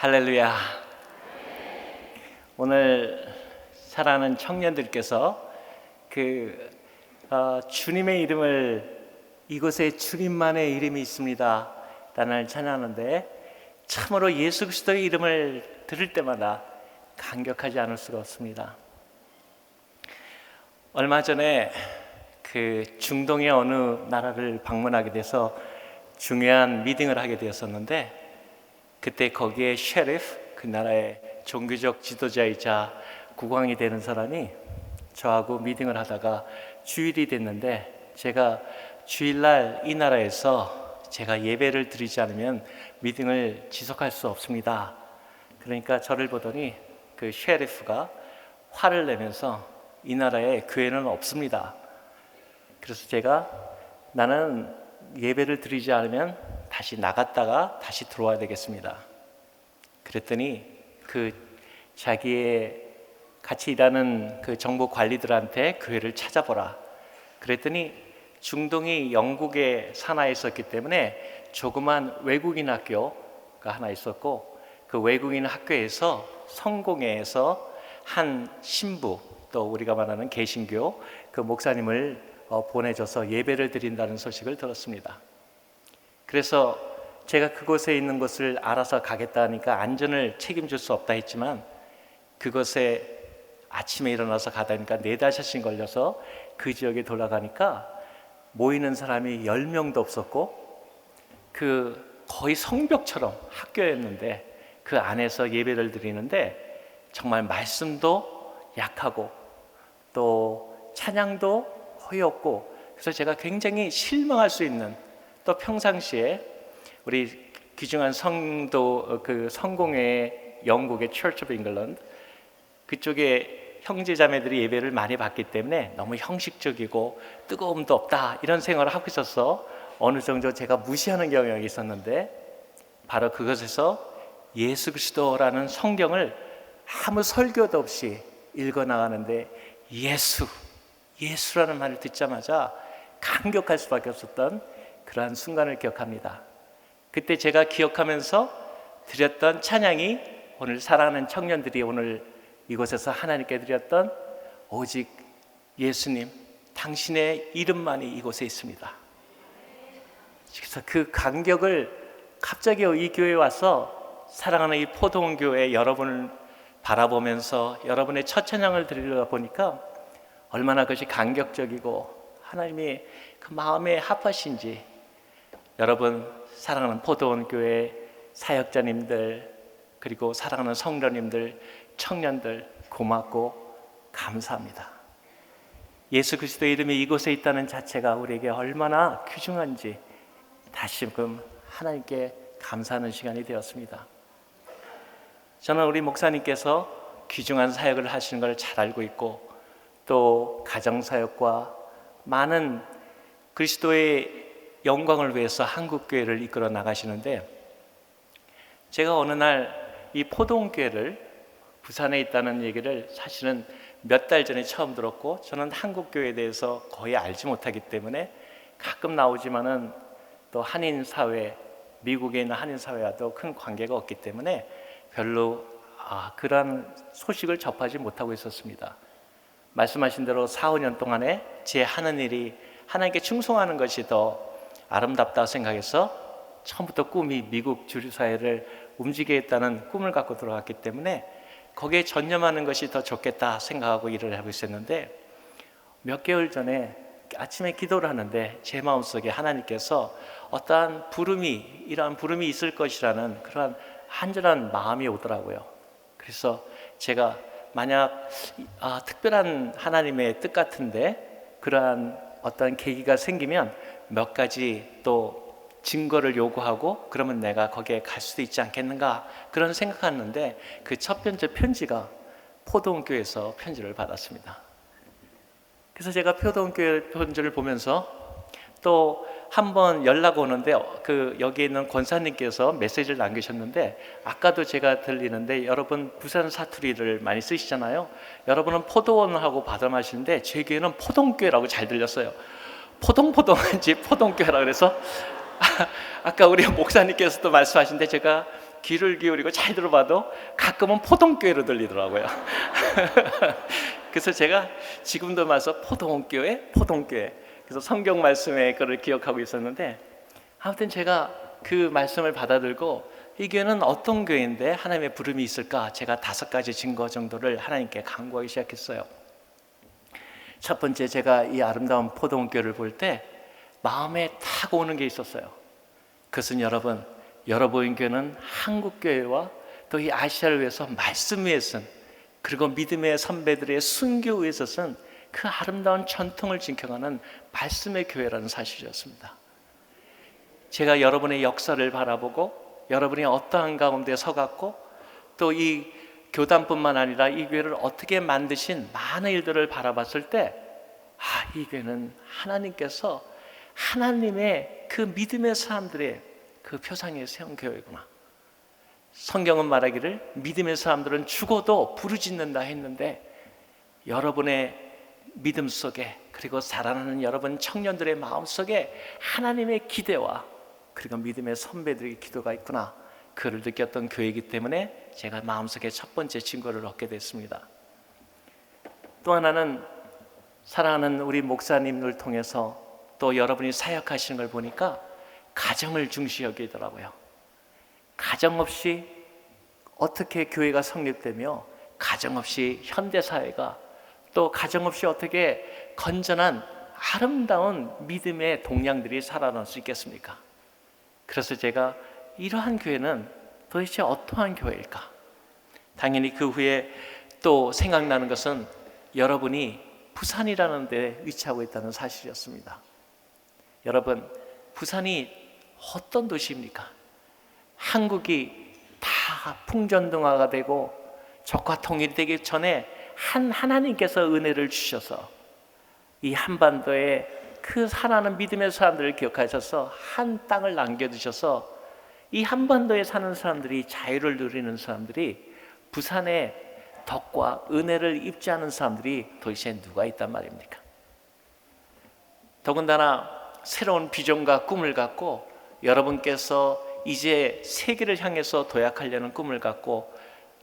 할렐루야. 오늘 사랑하는 청년들께서 주님의 이름을 이곳에 주님만의 이름이 있습니다 라는 찬양하는데 참으로 예수 그리스도의 이름을 들을 때마다 감격하지 않을 수가 없습니다. 얼마 전에 중동의 어느 나라를 방문하게 돼서 중요한 미팅을 하게 되었었는데, 그때 거기에 셰리프, 그 나라의 종교적 지도자이자 국왕이 되는 사람이 저하고 미팅을 하다가 주일이 됐는데, 제가 주일날 이 나라에서 제가 예배를 드리지 않으면 미팅을 지속할 수 없습니다. 그러니까 저를 보더니 그 셰리프가 화를 내면서 이 나라에 교회는 없습니다. 그래서 제가 나는 예배를 드리지 않으면 다시 나갔다가 다시 들어와야 되겠습니다. 그랬더니 자기의 같이 일하는 정보 관리들한테 교회를 찾아보라. 그랬더니 중동이 영국의 산하에 있었기 때문에 조그만 외국인 학교가 하나 있었고, 그 외국인 학교에서 성공회에서 한 신부, 또 우리가 말하는 개신교 그 목사님을 보내줘서 예배를 드린다는 소식을 들었습니다. 그래서 제가 그곳에 있는 곳을 알아서 가겠다 하니까 안전을 책임질 수 없다 했지만, 그곳에 아침에 일어나서 가다 보니까 4-5시간 걸려서 그 지역에 돌아가니까 모이는 사람이 10명도 없었고, 거의 성벽처럼 학교였는데 그 안에서 예배를 드리는데 정말 말씀도 약하고 또 찬양도 허였고, 그래서 제가 굉장히 실망할 수 있는, 또 평상시에 우리 귀중한 성도 성공회 영국의 Church of England 그쪽에 형제자매들이 예배를 많이 받기 때문에 너무 형식적이고 뜨거움도 없다 이런 생각을 하고 있어서 어느 정도 제가 무시하는 경향이 있었는데, 바로 그것에서 예수 그리스도라는 성경을 아무 설교도 없이 읽어나가는데 예수라는 말을 듣자마자 감격할 수밖에 없었던 그러한 순간을 기억합니다. 그때 제가 기억하면서 드렸던 찬양이 오늘 사랑하는 청년들이 오늘 이곳에서 하나님께 드렸던 오직 예수님, 당신의 이름만이 이곳에 있습니다. 그래서 그 감격을 갑자기 이 교회에 와서 사랑하는 이 포도원 교회 여러분을 바라보면서 여러분의 첫 찬양을 드리려다 보니까 얼마나 그것이 감격적이고 하나님이 그 마음에 합하신지, 여러분 사랑하는 포도원 교회 사역자님들, 그리고 사랑하는 성도님들, 청년들 고맙고 감사합니다. 예수 그리스도의 이름이 이곳에 있다는 자체가 우리에게 얼마나 귀중한지 다시금 하나님께 감사하는 시간이 되었습니다. 저는 우리 목사님께서 귀중한 사역을 하시는 걸 잘 알고 있고, 또 가정사역과 많은 그리스도의 영광을 위해서 한국교회를 이끌어 나가시는데, 제가 어느 날 이 포동교회를 부산에 있다는 얘기를 사실은 몇 달 전에 처음 들었고, 저는 한국교회에 대해서 거의 알지 못하기 때문에 가끔 나오지만은 또 한인사회, 미국에 있는 한인사회와도 큰 관계가 없기 때문에 별로 그러한 소식을 접하지 못하고 있었습니다. 말씀하신 대로 4-5년 동안에 제 하는 일이 하나님께 충성하는 것이 더 아름답다고 생각해서 처음부터 꿈이 미국 주류사회를 움직이겠다는 꿈을 갖고 들어갔기 때문에 거기에 전념하는 것이 더 좋겠다 생각하고 일을 하고 있었는데, 몇 개월 전에 아침에 기도를 하는데 제 마음속에 하나님께서 어떠한 이러한 부름이 있을 것이라는 그러한 한절한 마음이 오더라고요. 그래서 제가 만약 특별한 하나님의 뜻 같은데 그러한 어떤 계기가 생기면 몇 가지 또 증거를 요구하고 그러면 내가 거기에 갈 수도 있지 않겠는가, 그런 생각하는데 그 첫 번째 편지가 포도원교회에서 편지를 받았습니다. 그래서 제가 포도원교회 편지를 보면서 또 한 번 연락 오는데 여기 있는 권사님께서 메시지를 남기셨는데, 아까도 제가 들리는데 여러분 부산 사투리를 많이 쓰시잖아요. 여러분은 포도원하고 발음하시는데 제 귀에는 포동교회라고 잘 들렸어요. 포동포동한지 포동교회라 그래서 아까 우리 목사님께서도 말씀하신데 제가 귀를 기울이고 잘 들어봐도 가끔은 포동교회로 들리더라고요. 그래서 제가 지금도 와서 포동교회. 그래서 성경 말씀의 그를 기억하고 있었는데, 아무튼 제가 그 말씀을 받아들고 이 교회는 어떤 교회인데 하나님의 부름이 있을까, 제가 5가지 증거 정도를 하나님께 간구하기 시작했어요. 첫 번째, 제가 이 아름다운 포동교회를 볼 때 마음에 탁 오는 게 있었어요. 그것은 여러분 교회는 한국교회와 또 이 아시아를 위해서 말씀 위에 쓴, 그리고 믿음의 선배들의 순교 위에서 쓴 그 아름다운 전통을 지켜가는 말씀의 교회라는 사실이었습니다. 제가 여러분의 역사를 바라보고 여러분이 어떠한 가운데 서갔고 또 이 교단뿐만 아니라 이 교회를 어떻게 만드신 많은 일들을 바라봤을 때, 이 교회는 하나님께서 하나님의 그 믿음의 사람들의 그 표상에 세운 교회구나. 성경은 말하기를 믿음의 사람들은 죽어도 부르짖는다 했는데, 여러분의 믿음 속에 그리고 자라나는 여러분 청년들의 마음 속에 하나님의 기대와 그리고 믿음의 선배들의 기도가 있구나, 그를 느꼈던 교회이기 때문에 제가 마음속에 첫 번째 증거를 얻게 됐습니다. 또 하나는 사랑하는 우리 목사님을 통해서 또 여러분이 사역하시는 걸 보니까 가정을 중시 여기더라고요. 가정 없이 어떻게 교회가 성립되며, 가정 없이 현대사회가, 또 가정 없이 어떻게 건전한 아름다운 믿음의 동량들이 살아날 수 있겠습니까? 그래서 제가 이러한 교회는 도대체 어떠한 교회일까? 당연히 그 후에 또 생각나는 것은 여러분이 부산이라는 데 위치하고 있다는 사실이었습니다. 여러분, 부산이 어떤 도시입니까? 한국이 다 풍전등화가 되고 적과 통일되기 전에 하나님께서 은혜를 주셔서 이 한반도에 그 살아가는 믿음의 사람들을 기억하셔서 한 땅을 남겨두셔서 이 한반도에 사는 사람들이, 자유를 누리는 사람들이, 부산에 덕과 은혜를 입지 않은 사람들이 도대체 누가 있단 말입니까? 더군다나 새로운 비전과 꿈을 갖고 여러분께서 이제 세계를 향해서 도약하려는 꿈을 갖고,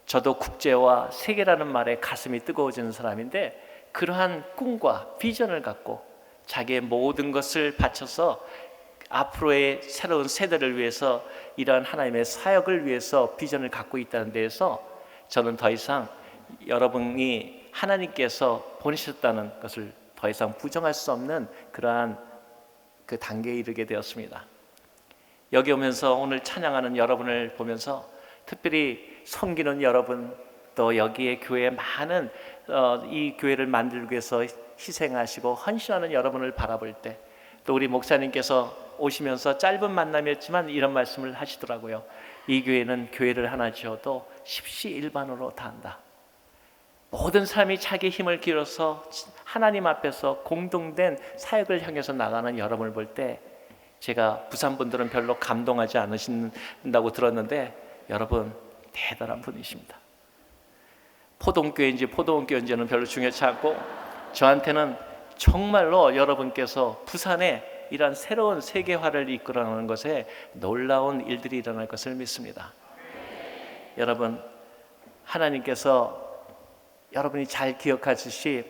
저도 국제와 세계라는 말에 가슴이 뜨거워지는 사람인데, 그러한 꿈과 비전을 갖고 자기의 모든 것을 바쳐서 앞으로의 새로운 세대를 위해서 이러한 하나님의 사역을 위해서 비전을 갖고 있다는 데에서 저는 더 이상 여러분이 하나님께서 보내셨다는 것을 더 이상 부정할 수 없는 그러한 그 단계에 이르게 되었습니다. 여기 오면서 오늘 찬양하는 여러분을 보면서 특별히 섬기는 여러분, 또 여기에 교회에 많은 이 교회를 만들기 위해서 희생하시고 헌신하는 여러분을 바라볼 때, 또 우리 목사님께서 오시면서 짧은 만남이었지만 이런 말씀을 하시더라고요. 이 교회는 교회를 하나 지어도 십시일반으로 다 한다. 모든 사람이 자기 힘을 기울여서 하나님 앞에서 공동된 사역을 향해서 나가는 여러분을 볼 때, 제가 부산 분들은 별로 감동하지 않으신다고 들었는데 여러분 대단한 분이십니다. 포동교회인지 포동교회인지는 별로 중요치 않고, 저한테는 정말로 여러분께서 부산에 이러한 새로운 세계화를 이끌어가는 것에 놀라운 일들이 일어날 것을 믿습니다. 여러분, 하나님께서 여러분이 잘 기억하듯이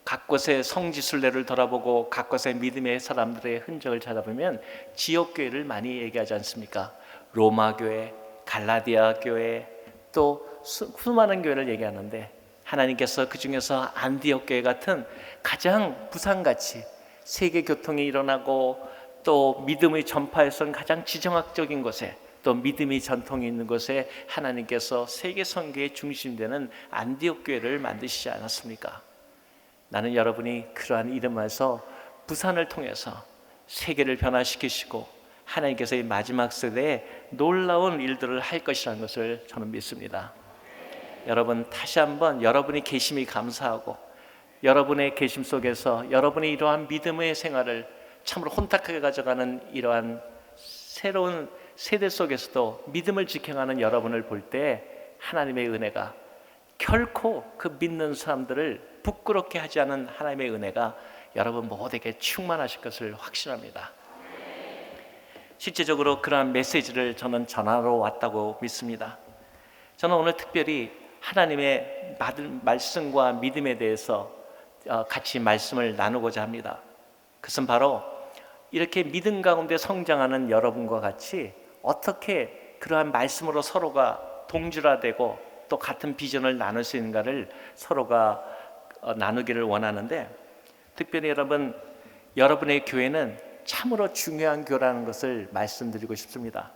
각 곳의 성지순례를 돌아보고 각 곳의 믿음의 사람들의 흔적을 찾아보면 지역교회를 많이 얘기하지 않습니까? 로마교회, 갈라디아 교회, 또 수많은 교회를 얘기하는데, 하나님께서 그 중에서 안디옥 교회 같은 가장 부산같이 세계 교통이 일어나고 또 믿음의 전파에서는 가장 지정학적인 곳에, 또 믿음이 전통이 있는 곳에 하나님께서 세계 선교의 중심되는 안디옥 교회를 만드시지 않았습니까? 나는 여러분이 그러한 이름에서 부산을 통해서 세계를 변화시키시고 하나님께서 이 마지막 세대에 놀라운 일들을 할 것이라는 것을 저는 믿습니다. 여러분, 다시 한번 여러분이 계심이 감사하고, 여러분의 계심 속에서 여러분이 이러한 믿음의 생활을 참으로 혼탁하게 가져가는 이러한 새로운 세대 속에서도 믿음을 지켜가는 여러분을 볼 때 하나님의 은혜가 결코 그 믿는 사람들을 부끄럽게 하지 않은 하나님의 은혜가 여러분 모두에게 충만하실 것을 확신합니다. 실제적으로 그러한 메시지를 저는 전하러 왔다고 믿습니다. 저는 오늘 특별히 하나님의 말씀과 믿음에 대해서 같이 말씀을 나누고자 합니다. 그것은 바로 이렇게 믿음 가운데 성장하는 여러분과 같이 어떻게 그러한 말씀으로 서로가 동질화되고 또 같은 비전을 나눌 수 있는가를 서로가 나누기를 원하는데, 특별히 여러분의 교회는 참으로 중요한 교회라는 것을 말씀드리고 싶습니다.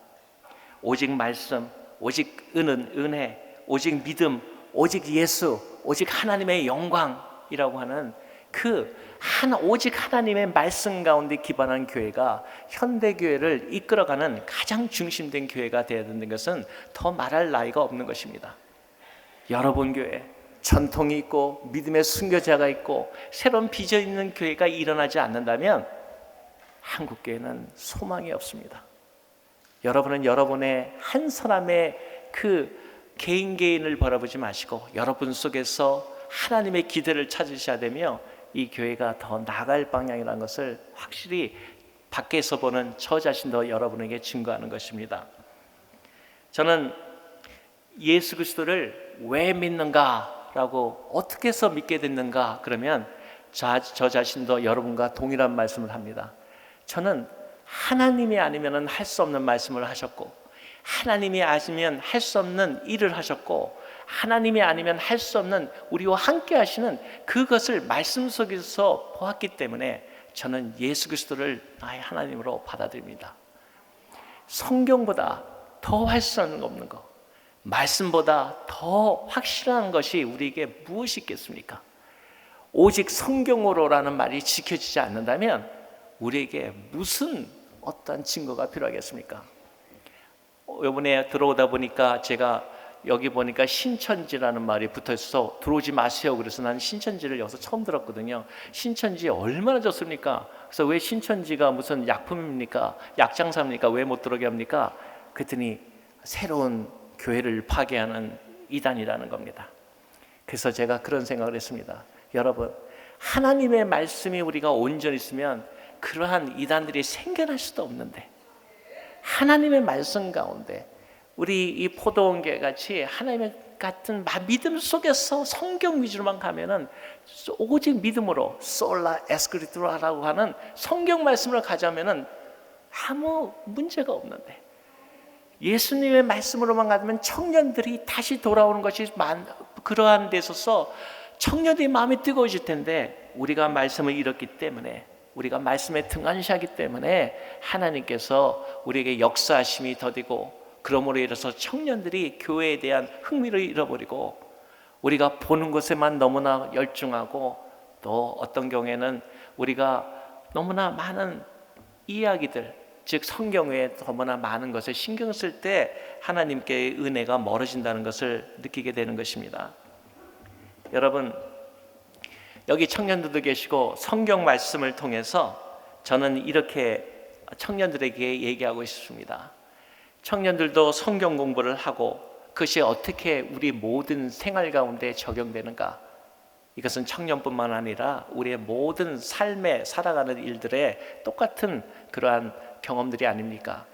오직 말씀, 오직 은혜, 오직 믿음, 오직 예수, 오직 하나님의 영광이라고 하는 오직 하나님의 말씀 가운데 기반한 교회가 현대교회를 이끌어가는 가장 중심된 교회가 되어야 되는 것은 더 말할 나위가 없는 것입니다. 여러분 교회, 전통이 있고 믿음의 순교자가 있고 새로운 비전 있는 교회가 일어나지 않는다면 한국교회는 소망이 없습니다. 여러분은 여러분의 한 사람의 개인을 바라보지 마시고 여러분 속에서 하나님의 기대를 찾으셔야 되며, 이 교회가 더 나아갈 방향이라는 것을 확실히 밖에서 보는 저 자신도 여러분에게 증거하는 것입니다. 저는 예수 그리스도를 왜 믿는가라고, 어떻게 해서 믿게 됐는가, 그러면 저 자신도 여러분과 동일한 말씀을 합니다. 저는 하나님이 아니면 할 수 없는 말씀을 하셨고, 하나님이 아니면 할 수 없는 일을 하셨고, 하나님이 아니면 할 수 없는 우리와 함께 하시는 그것을 말씀 속에서 보았기 때문에 저는 예수 그리스도를 나의 하나님으로 받아들입니다. 성경보다 더 할 수 없는 것, 말씀보다 더 확실한 것이 우리에게 무엇이 있겠습니까? 오직 성경으로라는 말이 지켜지지 않는다면 우리에게 무슨 어떤 증거가 필요하겠습니까? 이번에 들어오다 보니까 제가 여기 보니까 신천지라는 말이 붙어있어서 들어오지 마세요. 그래서 난 신천지를 여기서 처음 들었거든요. 신천지 얼마나 좋습니까? 그래서 왜 신천지가 무슨 약품입니까? 약장사입니까? 왜 못 들어오게 합니까? 그랬더니 새로운 교회를 파괴하는 이단이라는 겁니다. 그래서 제가 그런 생각을 했습니다. 여러분, 하나님의 말씀이 우리가 온전히 있으면 그러한 이단들이 생겨날 수도 없는데, 하나님의 말씀 가운데 우리 이 포도원교회 같이 하나님의 같은 믿음 속에서 성경 위주로만 가면은, 오직 믿음으로 솔라 에스크리투라라고 하는 성경 말씀을 가져오면은 아무 문제가 없는데, 예수님의 말씀으로만 가면 청년들이 다시 돌아오는 것이 그러한 데 있어서 청년들이 마음이 뜨거워질 텐데, 우리가 말씀을 잃었기 때문에, 우리가 말씀에 등한시하기 때문에 하나님께서 우리에게 역사하심이 더디고, 그러므로 인해서 청년들이 교회에 대한 흥미를 잃어버리고 우리가 보는 것에만 너무나 열중하고, 또 어떤 경우에는 우리가 너무나 많은 이야기들, 즉 성경 외에 너무나 많은 것을 신경 쓸 때 하나님께의 은혜가 멀어진다는 것을 느끼게 되는 것입니다. 여러분, 여기 청년들도 계시고 성경 말씀을 통해서 저는 이렇게 청년들에게 얘기하고 싶습니다. 청년들도 성경 공부를 하고 그것이 어떻게 우리 모든 생활 가운데 적용되는가, 이것은 청년뿐만 아니라 우리의 모든 삶에 살아가는 일들에 똑같은 그러한 경험들이 아닙니까?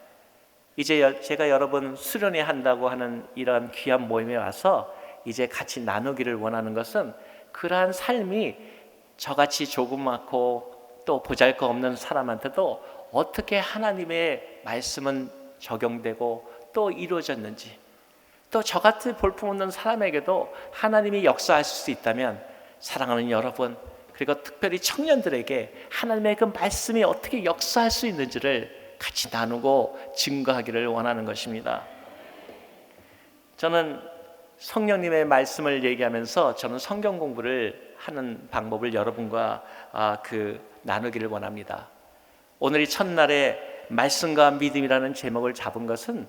이제 제가 여러분 수련회 한다고 하는 이런 귀한 모임에 와서 이제 같이 나누기를 원하는 것은, 그러한 삶이 저같이 조그맣고 또 보잘것없는 사람한테도 어떻게 하나님의 말씀은 적용되고 또 이루어졌는지, 또 저같이 볼품없는 사람에게도 하나님이 역사하실 수 있다면, 사랑하는 여러분, 그리고 특별히 청년들에게 하나님의 그 말씀이 어떻게 역사할 수 있는지를 같이 나누고 증거하기를 원하는 것입니다. 저는 성령님의 말씀을 얘기하면서 저는 성경 공부를 하는 방법을 여러분과 나누기를 원합니다. 오늘이 첫날에 말씀과 믿음이라는 제목을 잡은 것은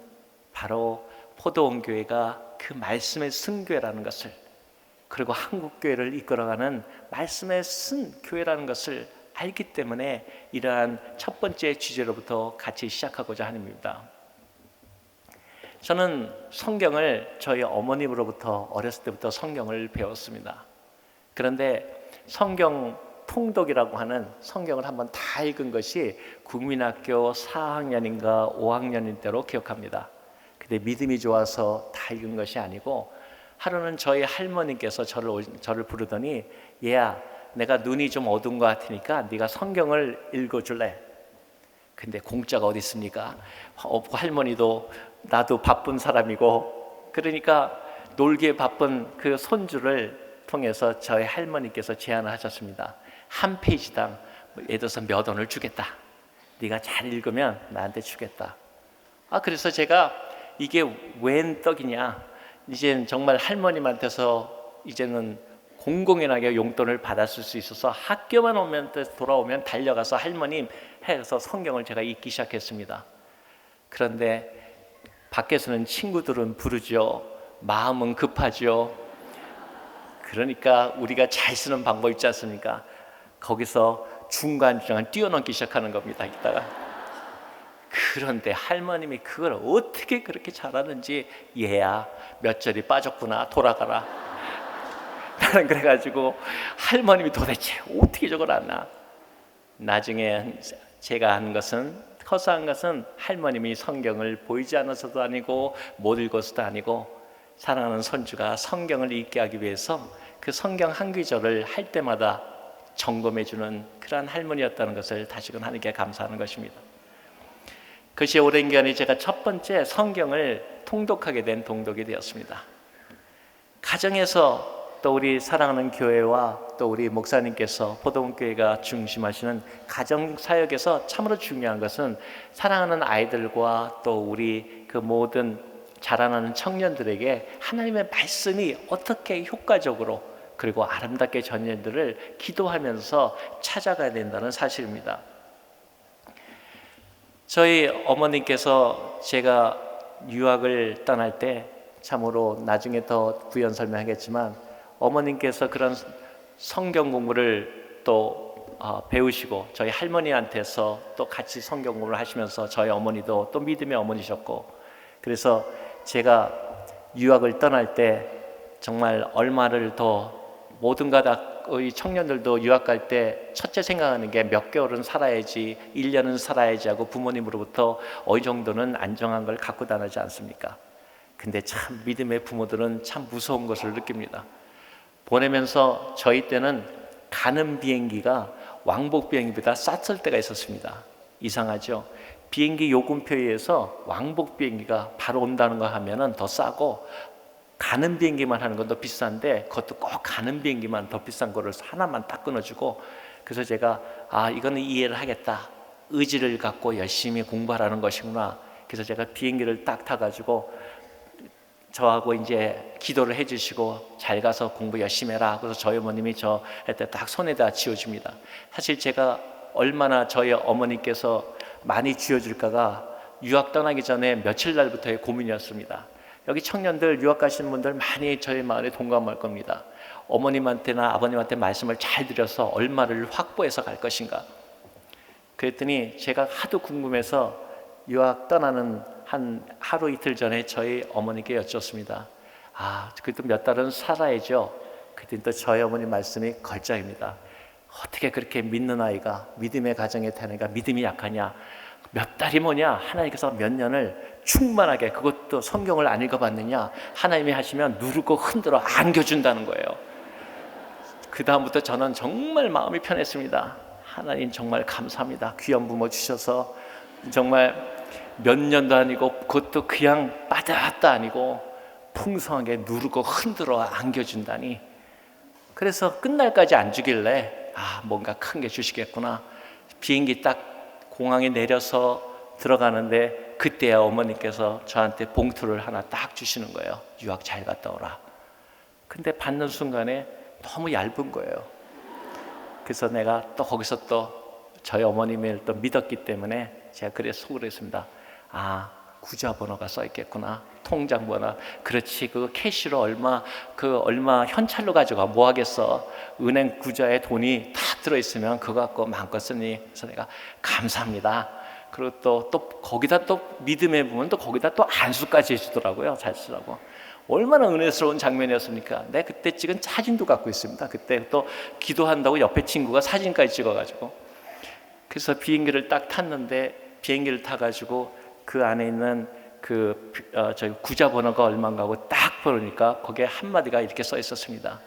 바로 포도원교회가 그 말씀의 쓴교회라는 것을, 그리고 한국교회를 이끌어가는 말씀의 쓴 교회라는 것을 알기 때문에 이러한 첫 번째 주제로부터 같이 시작하고자 합니다. 저는 성경을 저희 어머님으로부터 어렸을 때부터 성경을 배웠습니다. 그런데 성경 통독이라고 하는 성경을 한번 다 읽은 것이 국민학교 4학년인가 5학년인 때로 기억합니다. 근데 믿음이 좋아서 다 읽은 것이 아니고 하루는 저희 할머니께서 저를 부르더니 얘야, 내가 눈이 좀 어두운 것 같으니까 네가 성경을 읽어줄래? 근데 공짜가 어디 있습니까? 할머니도 나도 바쁜 사람이고, 그러니까 놀기에 바쁜 그 손주를 통해서 저희 할머니께서 제안을 하셨습니다. 한 페이지당 예를 들어서 몇 원을 주겠다. 네가 잘 읽으면 나한테 주겠다. 그래서 제가 이게 웬 떡이냐, 이제는 정말 할머님한테서 이제는 공공연하게 용돈을 받았을 수 있어서 학교만 돌아오면 달려가서 할머님 해서 성경을 제가 읽기 시작했습니다. 그런데 밖에서는 친구들은 부르죠. 마음은 급하죠. 그러니까 우리가 잘 쓰는 방법 있지 않습니까? 거기서 중간중간 뛰어넘기 시작하는 겁니다. 이따가. 그런데 할머님이 그걸 어떻게 그렇게 잘하는지, 얘야 몇 절이 빠졌구나, 돌아가라. 나는 그래가지고 할머님이 도대체 어떻게 저걸 아나. 나중에 제가 한 것은, 커서 한 것은 할머님이 성경을 보이지 않아서도 아니고 못 읽어서도 아니고 사랑하는 손주가 성경을 읽게 하기 위해서 그 성경 한 구절을 할 때마다 점검해주는 그러한 할머니였다는 것을 다시금 하나님께 감사하는 것입니다. 그것이 오랜 기간에 제가 첫 번째 성경을 통독하게 된 동독이 되었습니다. 가정에서 또 우리 사랑하는 교회와 또 우리 목사님께서 포도원교회가 중심하시는 가정사역에서 참으로 중요한 것은 사랑하는 아이들과 또 우리 그 모든 자라나는 청년들에게 하나님의 말씀이 어떻게 효과적으로 그리고 아름답게 전해들을 기도하면서 찾아가야 된다는 사실입니다. 저희 어머님께서 제가 유학을 떠날 때, 참으로 나중에 더 부연 설명하겠지만 어머님께서 그런 성경 공부를 또 배우시고 저희 할머니한테서 또 같이 성경 공부를 하시면서 저희 어머니도 또 믿음의 어머니셨고, 그래서 제가 유학을 떠날 때 정말 얼마를 더 모든 가닥의 청년들도 유학 갈 때 첫째 생각하는 게 몇 개월은 살아야지, 1년은 살아야지 하고 부모님으로부터 어느 정도는 안정한 걸 갖고 다니지 않습니까? 근데 참 믿음의 부모들은 참 무서운 것을 느낍니다. 보내면서 저희 때는 가는 비행기가 왕복 비행기보다 쌌을 때가 있었습니다. 이상하죠? 비행기 요금표에 의해서 왕복 비행기가 바로 온다는 거 하면은 더 싸고, 가는 비행기만 하는 건 더 비싼데 그것도 꼭 가는 비행기만 더 비싼 거를 하나만 딱 끊어주고, 그래서 제가 이거는 이해를 하겠다, 의지를 갖고 열심히 공부하라는 것이구나. 그래서 제가 비행기를 딱 타가지고 저하고 이제 기도를 해주시고 잘 가서 공부 열심히 해라. 그래서 저희 어머님이 저한테 딱 손에다 쥐어줍니다. 사실 제가 얼마나 저희 어머니께서 많이 쥐어줄까가 유학 떠나기 전에 며칠 날부터의 고민이었습니다. 여기 청년들 유학 가시는 분들 많이 저희 마을에 동감할 겁니다. 어머님한테나 아버님한테 말씀을 잘 드려서 얼마를 확보해서 갈 것인가. 그랬더니 제가 하도 궁금해서 유학 떠나는 한 하루 이틀 전에 저희 어머니께 여쭙습니다. 그래도 몇 달은 살아야죠. 그랬더니 또 저희 어머니 말씀이 걸작입니다. 어떻게 그렇게 믿는 아이가, 믿음의 가정에 태어난 애가 믿음이 약하냐. 몇 달이 뭐냐, 하나님께서 몇 년을 충만하게, 그것도 성경을 안 읽어봤느냐, 하나님이 하시면 누르고 흔들어 안겨준다는 거예요. 그 다음부터 저는 정말 마음이 편했습니다. 하나님 정말 감사합니다. 귀한 부모 주셔서 정말 몇 년도 아니고 그것도 그냥 빠졌다 아니고 풍성하게 누르고 흔들어 안겨준다니. 그래서 끝날까지 안 주길래 뭔가 큰 게 주시겠구나. 비행기 딱 공항에 내려서 들어가는데 그때야 어머니께서 저한테 봉투를 하나 딱 주시는 거예요. 유학 잘 갔다 오라. 근데 받는 순간에 너무 얇은 거예요. 그래서 내가 또 거기서 또 저희 어머님을 또 믿었기 때문에 제가 그래 속으로 했습니다. 구좌번호가 써 있겠구나. 통장 번호. 그렇지, 그 캐시로 얼마 현찰로 가져가 뭐 하겠어. 은행 구좌에 돈이 다 들어있으면 그거 갖고 마음껏 쓰니. 그래서 내가 감사합니다. 그리고 또 거기다 또 믿음의 부분 또 거기다 또 안수까지 해주더라고요. 잘 쓰라고. 얼마나 은혜스러운 장면이었습니까? 내 그때 찍은 사진도 갖고 있습니다. 그때 또 기도한다고 옆에 친구가 사진까지 찍어가지고. 그래서 비행기를 딱 탔는데, 비행기를 타가지고 그 안에 있는 저희 구자 번호가 얼마인가고 딱 보니까 거기에 한마디가 이렇게 써 있었습니다.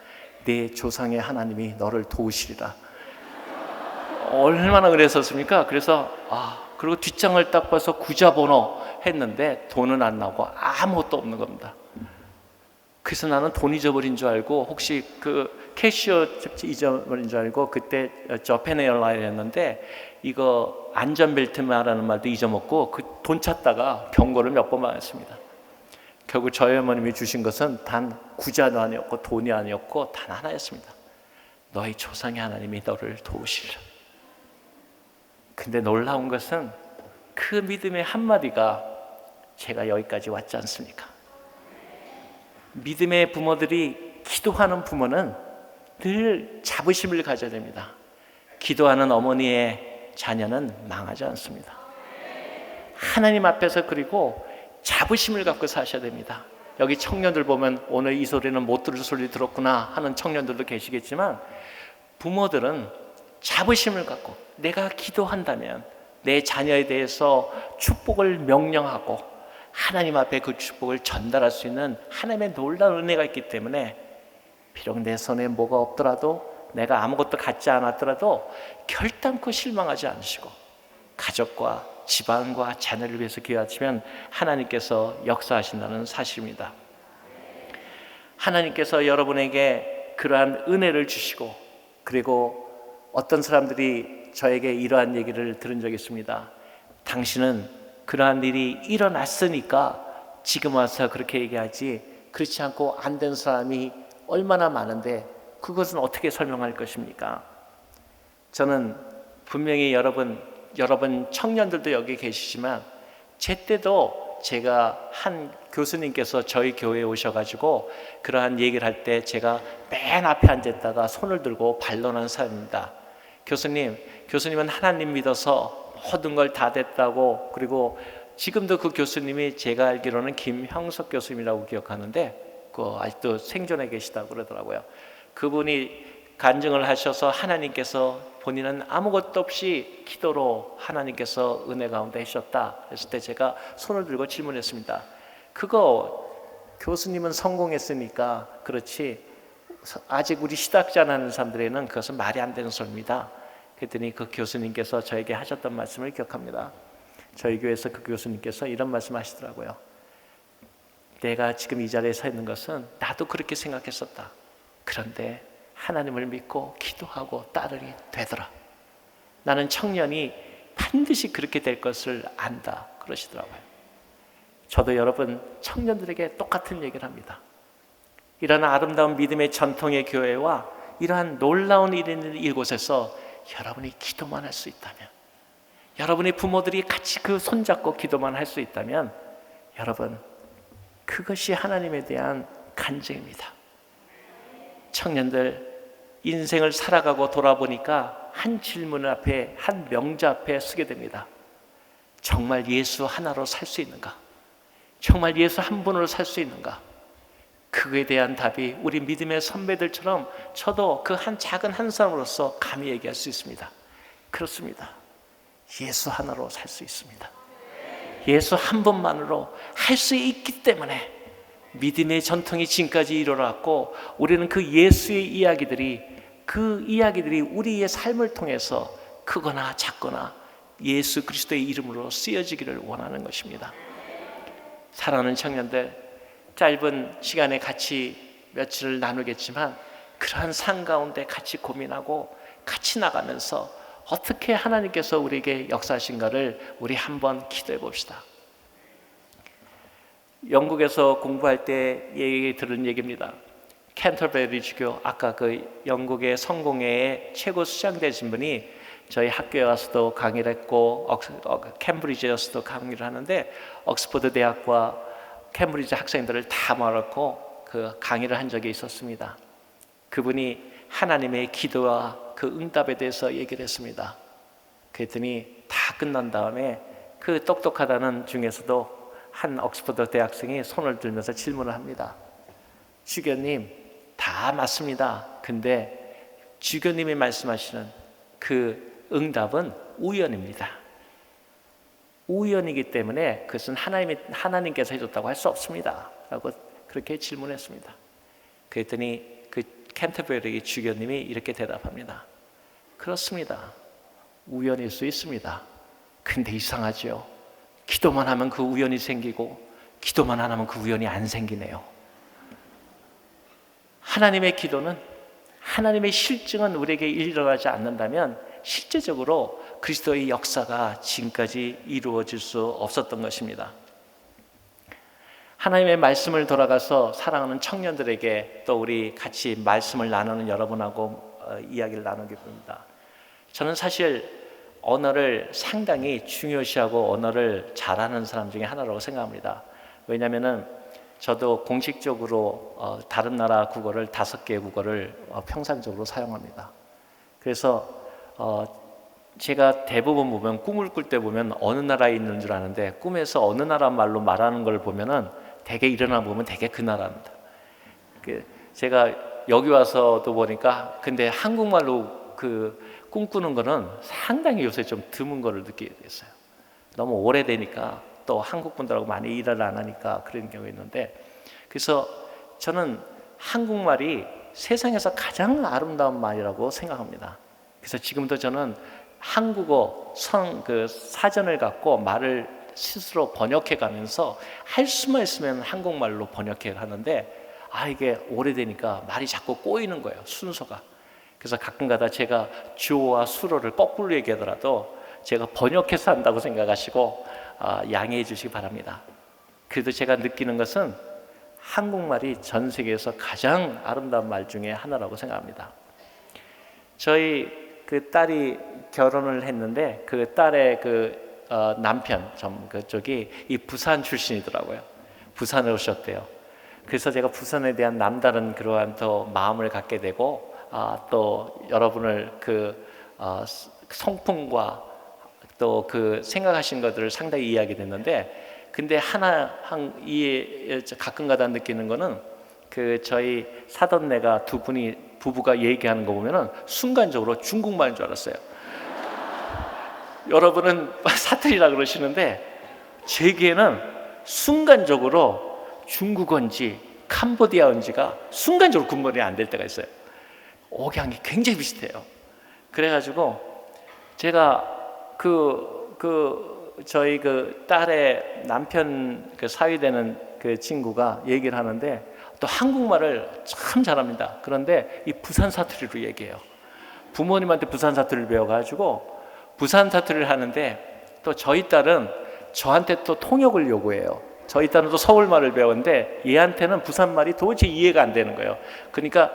내 조상의 하나님이 너를 도우시리라. 얼마나 그랬었습니까? 그래서 그리고 뒷장을 딱 봐서 구자 번호 했는데 돈은 안 나오고 아무것도 없는 겁니다. 그래서 나는 돈 잊어버린 줄 알고, 혹시 그 캐시어 잊어버린 줄 알고, 그때 저펜 에어라인이었는데 이거 안전벨트 말하는 말도 잊어먹고 그 돈 찾다가 경고를 몇 번 받았습니다. 결국 저희 어머님이 주신 것은 단 구자도 아니었고 돈이 아니었고 단 하나였습니다. 너희 조상의 하나님이 너를 도우시리라. 근데 놀라운 것은 그 믿음의 한마디가 제가 여기까지 왔지 않습니까? 믿음의 부모들이, 기도하는 부모는 늘 자부심을 가져야 됩니다. 기도하는 어머니의 자녀는 망하지 않습니다. 하나님 앞에서 그리고 자부심을 갖고 사셔야 됩니다. 여기 청년들 보면 오늘 이 소리는 못 들을 소리 들었구나 하는 청년들도 계시겠지만, 부모들은 자부심을 갖고 내가 기도한다면 내 자녀에 대해서 축복을 명령하고 하나님 앞에 그 축복을 전달할 수 있는 하나님의 놀라운 은혜가 있기 때문에, 비록 내 손에 뭐가 없더라도, 내가 아무것도 갖지 않았더라도 결단코 실망하지 않으시고 가족과 집안과 자녀를 위해서 기도하시면 하나님께서 역사하신다는 사실입니다. 하나님께서 여러분에게 그러한 은혜를 주시고, 그리고 어떤 사람들이 저에게 이러한 얘기를 들은 적이 있습니다. 당신은 그러한 일이 일어났으니까 지금 와서 그렇게 얘기하지, 그렇지 않고 안 된 사람이 얼마나 많은데 그것은 어떻게 설명할 것입니까? 저는 분명히 여러분 청년들도 여기 계시지만, 제 때도 제가 한 교수님께서 저희 교회에 오셔가지고 그러한 얘기를 할 때 제가 맨 앞에 앉았다가 손을 들고 반론한 사람입니다. 교수님은 하나님 믿어서 모든 걸 다 됐다고, 그리고 지금도 그 교수님이 제가 알기로는 김형석 교수님이라고 기억하는데 아직도 생존해 계시다고 그러더라고요. 그분이 간증을 하셔서 하나님께서 본인은 아무것도 없이 기도로 하나님께서 은혜 가운데 하셨다 했을 때 제가 손을 들고 질문했습니다. 그거 교수님은 성공했으니까 그렇지, 아직 우리 시작자라는 사람들에게는 그것은 말이 안 되는 소리입니다. 그랬더니 그 교수님께서 저에게 하셨던 말씀을 기억합니다. 저희 교회에서 그 교수님께서 이런 말씀 하시더라고요. 내가 지금 이 자리에 서 있는 것은 나도 그렇게 생각했었다. 그런데 하나님을 믿고 기도하고 따르게 되더라. 나는 청년이 반드시 그렇게 될 것을 안다 그러시더라고요. 저도 여러분 청년들에게 똑같은 얘기를 합니다. 이러한 아름다운 믿음의 전통의 교회와 이러한 놀라운 일이 있는 이곳에서 여러분이 기도만 할 수 있다면, 여러분의 부모들이 같이 그 손잡고 기도만 할 수 있다면, 여러분 그것이 하나님에 대한 간증입니다. 청년들 인생을 살아가고 돌아보니까 한 질문 앞에, 한 명제 앞에 서게 됩니다. 정말 예수 하나로 살 수 있는가? 정말 예수 한 분으로 살 수 있는가? 그거에 대한 답이 우리 믿음의 선배들처럼 저도 그 한 작은 한 사람으로서 감히 얘기할 수 있습니다. 그렇습니다. 예수 하나로 살 수 있습니다. 예수 한 분만으로 할 수 있기 때문에 믿음의 전통이 지금까지 이뤄왔고, 우리는 그 예수의 이야기들이 우리의 삶을 통해서 크거나 작거나 예수 그리스도의 이름으로 쓰여지기를 원하는 것입니다. 사랑하는 청년들, 짧은 시간에 같이 며칠을 나누겠지만 그러한 삶 가운데 같이 고민하고 같이 나가면서 어떻게 하나님께서 우리에게 역사하신가를 우리 한번 기도해 봅시다. 영국에서 공부할 때 들은 얘기입니다. 캔터베리 주교, 아까 그 영국의 성공회의 최고 수장되신 분이 저희 학교에 와서도 강의를 했고 캠브리지에서도 강의를 하는데, 옥스퍼드 대학과 캠브리지 학생들을 다 모아놓고 그 강의를 한 적이 있었습니다. 그분이 하나님의 기도와 그 응답에 대해서 얘기를 했습니다. 그랬더니 다 끝난 다음에 그 똑똑하다는 중에서도 한 옥스퍼드 대학생이 손을 들면서 질문을 합니다. 주교님, 다 맞습니다. 근데 주교님이 말씀하시는 그 응답은 우연입니다. 우연이기 때문에 그것은 하나님께서 해줬다고 할 수 없습니다. 라고 그렇게 질문했습니다. 그랬더니 그 캔터베리 주교님이 이렇게 대답합니다. 그렇습니다. 우연일 수 있습니다. 근데 이상하죠. 기도만 하면 그 우연이 생기고 기도만 안 하면 그 우연이 안 생기네요. 하나님의 기도는, 하나님의 실증은 우리에게 일어나지 않는다면 실제적으로 그리스도의 역사가 지금까지 이루어질 수 없었던 것입니다. 하나님의 말씀을 돌아가서 사랑하는 청년들에게 또 우리 같이 말씀을 나누는 여러분하고 이야기를 나누게 됩니다. 저는 사실 언어를 상당히 중요시하고 언어를 잘하는 사람 중에 하나라고 생각합니다. 왜냐하면 저도 공식적으로 다른 나라 국어를 5개의 국어를 평상적으로 사용합니다. 그래서 제가 대부분 보면 꿈을 꿀 때 보면 어느 나라에 있는 줄 아는데 꿈에서 어느 나라 말로 말하는 걸 보면은 대개 일어나 보면 대개 그 나라입니다. 제가 여기 와서도 보니까 근데 한국말로 그 꿈꾸는 거는 상당히 요새 좀 드문 거를 느끼게 됐어요. 너무 오래되니까 또 한국 분들하고 많이 일을 안 하니까 그런 경우가 있는데, 그래서 저는 한국말이 세상에서 가장 아름다운 말이라고 생각합니다. 그래서 지금도 저는 한국어 사전을 갖고 말을 스스로 번역해 가면서 할 수만 있으면 한국말로 번역해 하는데 이게 오래되니까 말이 자꾸 꼬이는 거예요, 순서가. 그래서 가끔가다 제가 주어와 수로를 거꾸로 얘기하더라도 제가 번역해서 한다고 생각하시고 양해해 주시기 바랍니다. 그래도 제가 느끼는 것은 한국말이 전 세계에서 가장 아름다운 말 중에 하나라고 생각합니다. 저희 그 딸이 결혼을 했는데 그 딸의 남편 그쪽이 이 부산 출신이더라고요. 부산에 오셨대요. 그래서 제가 부산에 대한 남다른 그러한 또 마음을 갖게 되고 또 여러분을 성품과 또 그 생각하신 것들을 상당히 이해하게 됐는데, 근데 가끔가다 느끼는 거는 저희 사돈네가 부부가 얘기하는 거 보면은 순간적으로 중국말인 줄 알았어요. 여러분은 사투리라 그러시는데 제게는 순간적으로 중국어인지 캄보디아어인지가 순간적으로 구분이 안 될 때가 있어요. 억양이 굉장히 비슷해요. 그래가지고 제가 저희 딸의 남편 사위되는 친구가 얘기를 하는데 또 한국말을 참 잘합니다. 그런데 이 부산 사투리로 얘기해요. 부모님한테 부산 사투리를 배워가지고 부산 사투리를 하는데 또 저희 딸은 저한테 또 통역을 요구해요. 저희 딸은 또 서울말을 배웠는데 얘한테는 부산말이 도저히 이해가 안 되는 거예요. 그러니까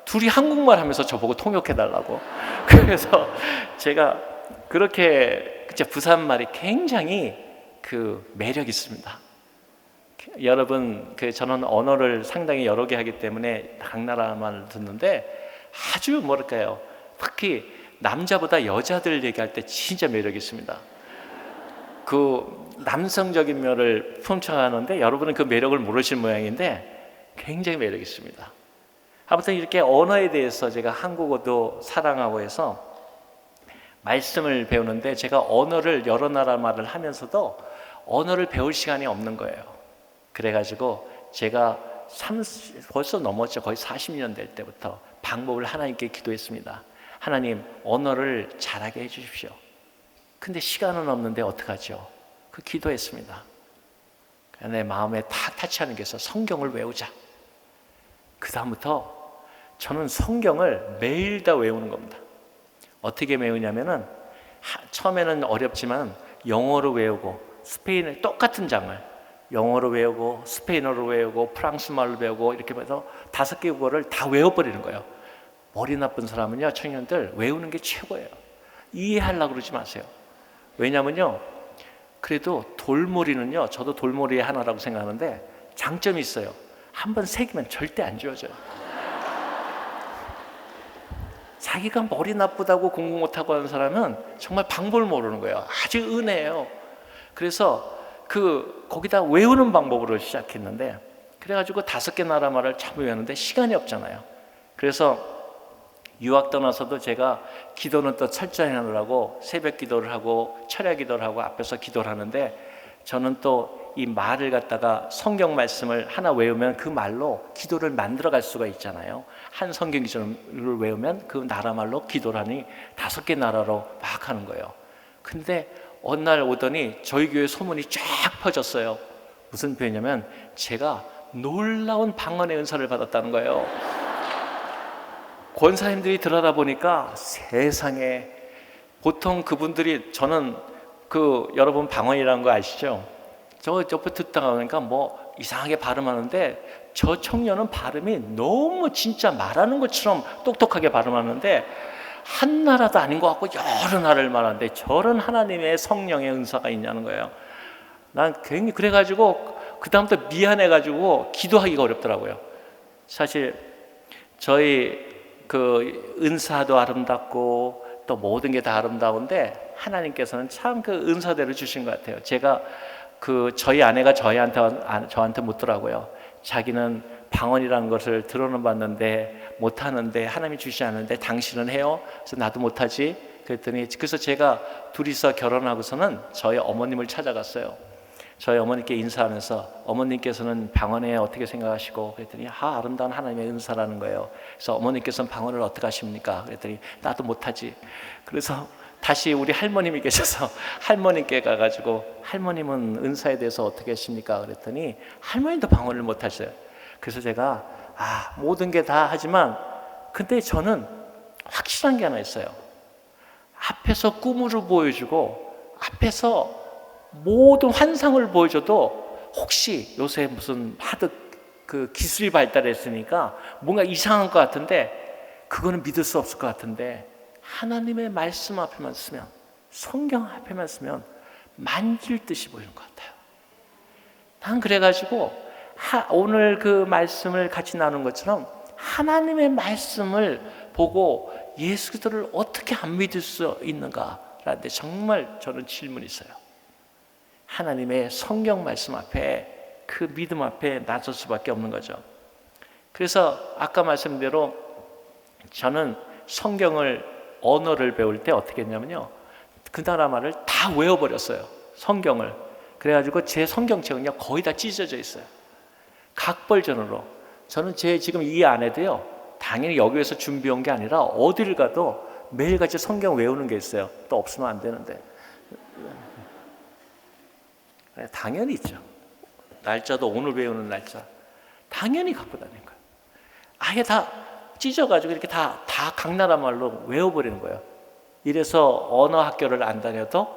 둘이 한국말 하면서 저보고 통역해달라고. 그래서 제가 그렇게 부산말이 굉장히 매력이 있습니다. 여러분, 저는 언어를 상당히 여러 개 하기 때문에 각 나라 말을 듣는데 아주 뭐랄까요, 특히 남자보다 여자들 얘기할 때 진짜 매력이 있습니다. 남성적인 면을 품창하는데 여러분은 그 매력을 모르실 모양인데 굉장히 매력이 있습니다. 아무튼 이렇게 언어에 대해서 제가 한국어도 사랑하고 해서 말씀을 배우는데 제가 언어를 여러 나라 말을 하면서도 언어를 배울 시간이 없는 거예요. 그래가지고 제가 벌써 넘었죠. 거의 40년 될 때부터 방법을 하나님께 기도했습니다. 하나님, 언어를 잘하게 해주십시오. 근데 시간은 없는데 어떡하죠? 기도했습니다. 내 마음에 탁 타치하는 게 있어. 성경을 외우자. 그 다음부터 저는 성경을 매일 다 외우는 겁니다. 어떻게 외우냐면은 처음에는 어렵지만 영어로 외우고 스페인어 똑같은 장을 영어로 외우고 스페인어로 외우고 프랑스말로 외우고 이렇게 해서 5개 국어를 다 외워버리는 거예요. 머리 나쁜 사람은요, 청년들 외우는 게 최고예요. 이해하려고 그러지 마세요. 왜냐면요, 그래도 돌머리는요, 저도 돌머리의 하나라고 생각하는데 장점이 있어요. 한번 새기면 절대 안 지워져요. 자기가 머리 나쁘다고 공부 못하고 하는 사람은 정말 방법을 모르는 거예요. 아주 은혜예요. 그래서 거기다 외우는 방법으로 시작했는데 그래가지고 5개 나라 말을 참 외우는데 시간이 없잖아요. 그래서 유학 떠나서도 제가 기도는 또 철저히 하느라고 새벽 기도를 하고 철야 기도를 하고 앞에서 기도를 하는데, 저는 또 이 말을 갖다가 성경 말씀을 하나 외우면 그 말로 기도를 만들어 갈 수가 있잖아요. 한 성경 기준을 외우면 그 나라 말로 기도를 하니 5개 나라로 막 하는 거예요. 근데 어느 날 오더니 저희 교회 소문이 쫙 퍼졌어요. 무슨 표현이냐면 제가 놀라운 방언의 은사를 받았다는 거예요. 권사님들이 들여다보니까 세상에, 보통 그분들이, 저는 여러분 방언이라는 거 아시죠? 저 옆에 듣다가 보니까 뭐 이상하게 발음하는데, 저 청년은 발음이 너무 진짜 말하는 것처럼 똑똑하게 발음하는데 한 나라도 아닌 것 같고 여러 나라를 말하는데 저런 하나님의 성령의 은사가 있냐는 거예요. 난 괜히 그래가지고 그 다음부터 미안해가지고 기도하기가 어렵더라고요. 사실 저희 은사도 아름답고 또 모든 게 다 아름다운데 하나님께서는 참 그 은사대로 주신 것 같아요. 제가 저희 아내가 저한테 묻더라고요. 자기는 방언이라는 것을 들어는 봤는데 못하는데 하나님이 주시지 않는데 당신은 해요? 그래서 나도 못하지. 그래서 제가 둘이서 결혼하고서는 저희 어머님을 찾아갔어요. 저희 어머니께 인사하면서 어머님께서는 방언에 어떻게 생각하시고, 그랬더니 아름다운 하나님의 은사라는 거예요. 그래서 어머님께서는 방언을 어떻게 하십니까? 그랬더니 나도 못하지. 그래서 다시 우리 할머님이 계셔서 할머님께 가가지고 할머님은 은사에 대해서 어떻게 하십니까? 그랬더니 할머님도 방언을 못하셔요. 그래서 제가 모든 게 다 하지만 근데 저는 확실한 게 하나 있어요. 앞에서 꿈을 보여주고 앞에서 모든 환상을 보여줘도 혹시 요새 무슨 하드 기술이 발달했으니까 뭔가 이상한 것 같은데 그거는 믿을 수 없을 것 같은데 하나님의 말씀 앞에만 쓰면, 성경 앞에만 쓰면 만질 듯이 보이는 것 같아요. 난 그래가지고 오늘 그 말씀을 같이 나눈 것처럼 하나님의 말씀을 보고 예수 그리스도를 어떻게 안 믿을 수 있는가라는데 정말 저는 질문이 있어요. 하나님의 성경 말씀 앞에, 그 믿음 앞에 나설 수밖에 없는 거죠. 그래서 아까 말씀대로 저는 성경을, 언어를 배울 때 어떻게 했냐면요, 그 나라 말을 다 외워버렸어요. 성경을. 그래가지고 제 성경책은요 거의 다 찢어져 있어요. 각 버전으로. 저는 지금 이 안에도요, 당연히 여기에서 준비한 게 아니라 어디를 가도 매일같이 성경 외우는 게 있어요. 또 없으면 안 되는데 당연히 있죠. 날짜도 오늘 외우는 날짜 당연히 갖고 다니는 거예요. 아예 다 찢어가지고 이렇게 다 각 나라 말로 외워버리는 거예요. 이래서 언어 학교를 안 다녀도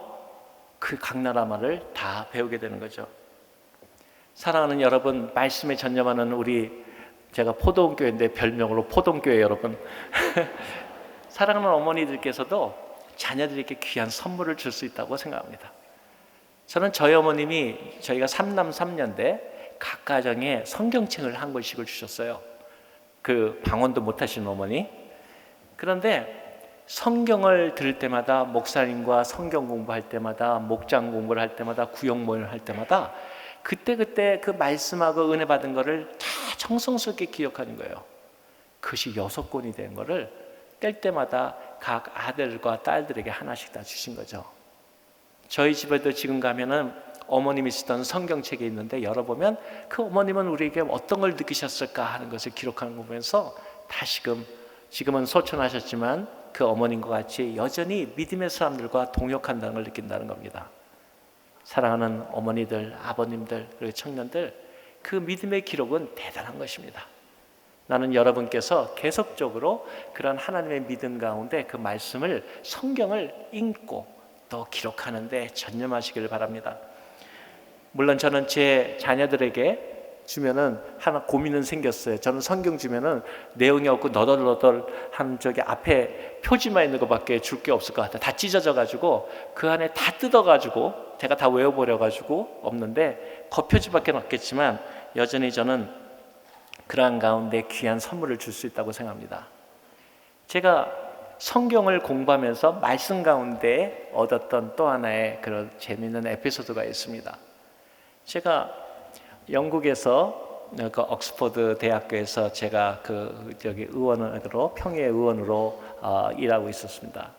그 각 나라 말을 다 배우게 되는 거죠. 사랑하는 여러분, 말씀에 전념하는 제가 포동교회인데 별명으로 포동교회 여러분 사랑하는 어머니들께서도 자녀들에게 귀한 선물을 줄 수 있다고 생각합니다. 저는 저희 어머님이, 저희가 3남 3녀인데 각 가정에 성경책을 한 권씩을 주셨어요. 방언도 못하시는 어머니. 그런데 성경을 들을 때마다, 목사님과 성경 공부할 때마다, 목장 공부를 할 때마다, 구역 모임을 할 때마다 그때 그 말씀하고 은혜 받은 거를 다 정성스럽게 기억하는 거예요. 그것이 6권이 된 거를 뗄 때마다 각 아들과 딸들에게 하나씩 다 주신 거죠. 저희 집에도 지금 가면은 어머님이 쓰던 성경책이 있는데 열어보면 그 어머님은 우리에게 어떤 걸 느끼셨을까 하는 것을 기록하는 거 보면서 지금은 소천하셨지만 그 어머님과 같이 여전히 믿음의 사람들과 동역한다는 걸 느낀다는 겁니다. 사랑하는 어머니들, 아버님들, 그리고 청년들, 그 믿음의 기록은 대단한 것입니다. 나는 여러분께서 계속적으로 그런 하나님의 믿음 가운데 그 말씀을, 성경을 읽고 또 기록하는데 전념하시기를 바랍니다. 물론 저는 제 자녀들에게 주면은 하나 고민은 생겼어요. 저는 성경 주면은 내용이 없고 너덜너덜한 저기 앞에 표지만 있는 것밖에 줄 게 없을 것 같아요. 다 찢어져 가지고 그 안에 다 뜯어 가지고 제가 다 외워버려 가지고 없는데 겉표지밖에 없겠지만 여전히 저는 그러한 가운데 귀한 선물을 줄 수 있다고 생각합니다. 제가 성경을 공부하면서 말씀 가운데 얻었던 또 하나의 그런 재미있는 에피소드가 있습니다. 제가 영국에서 그 옥스퍼드 대학교에서 제가 의원으로 평의회 의원으로 일하고 있었습니다.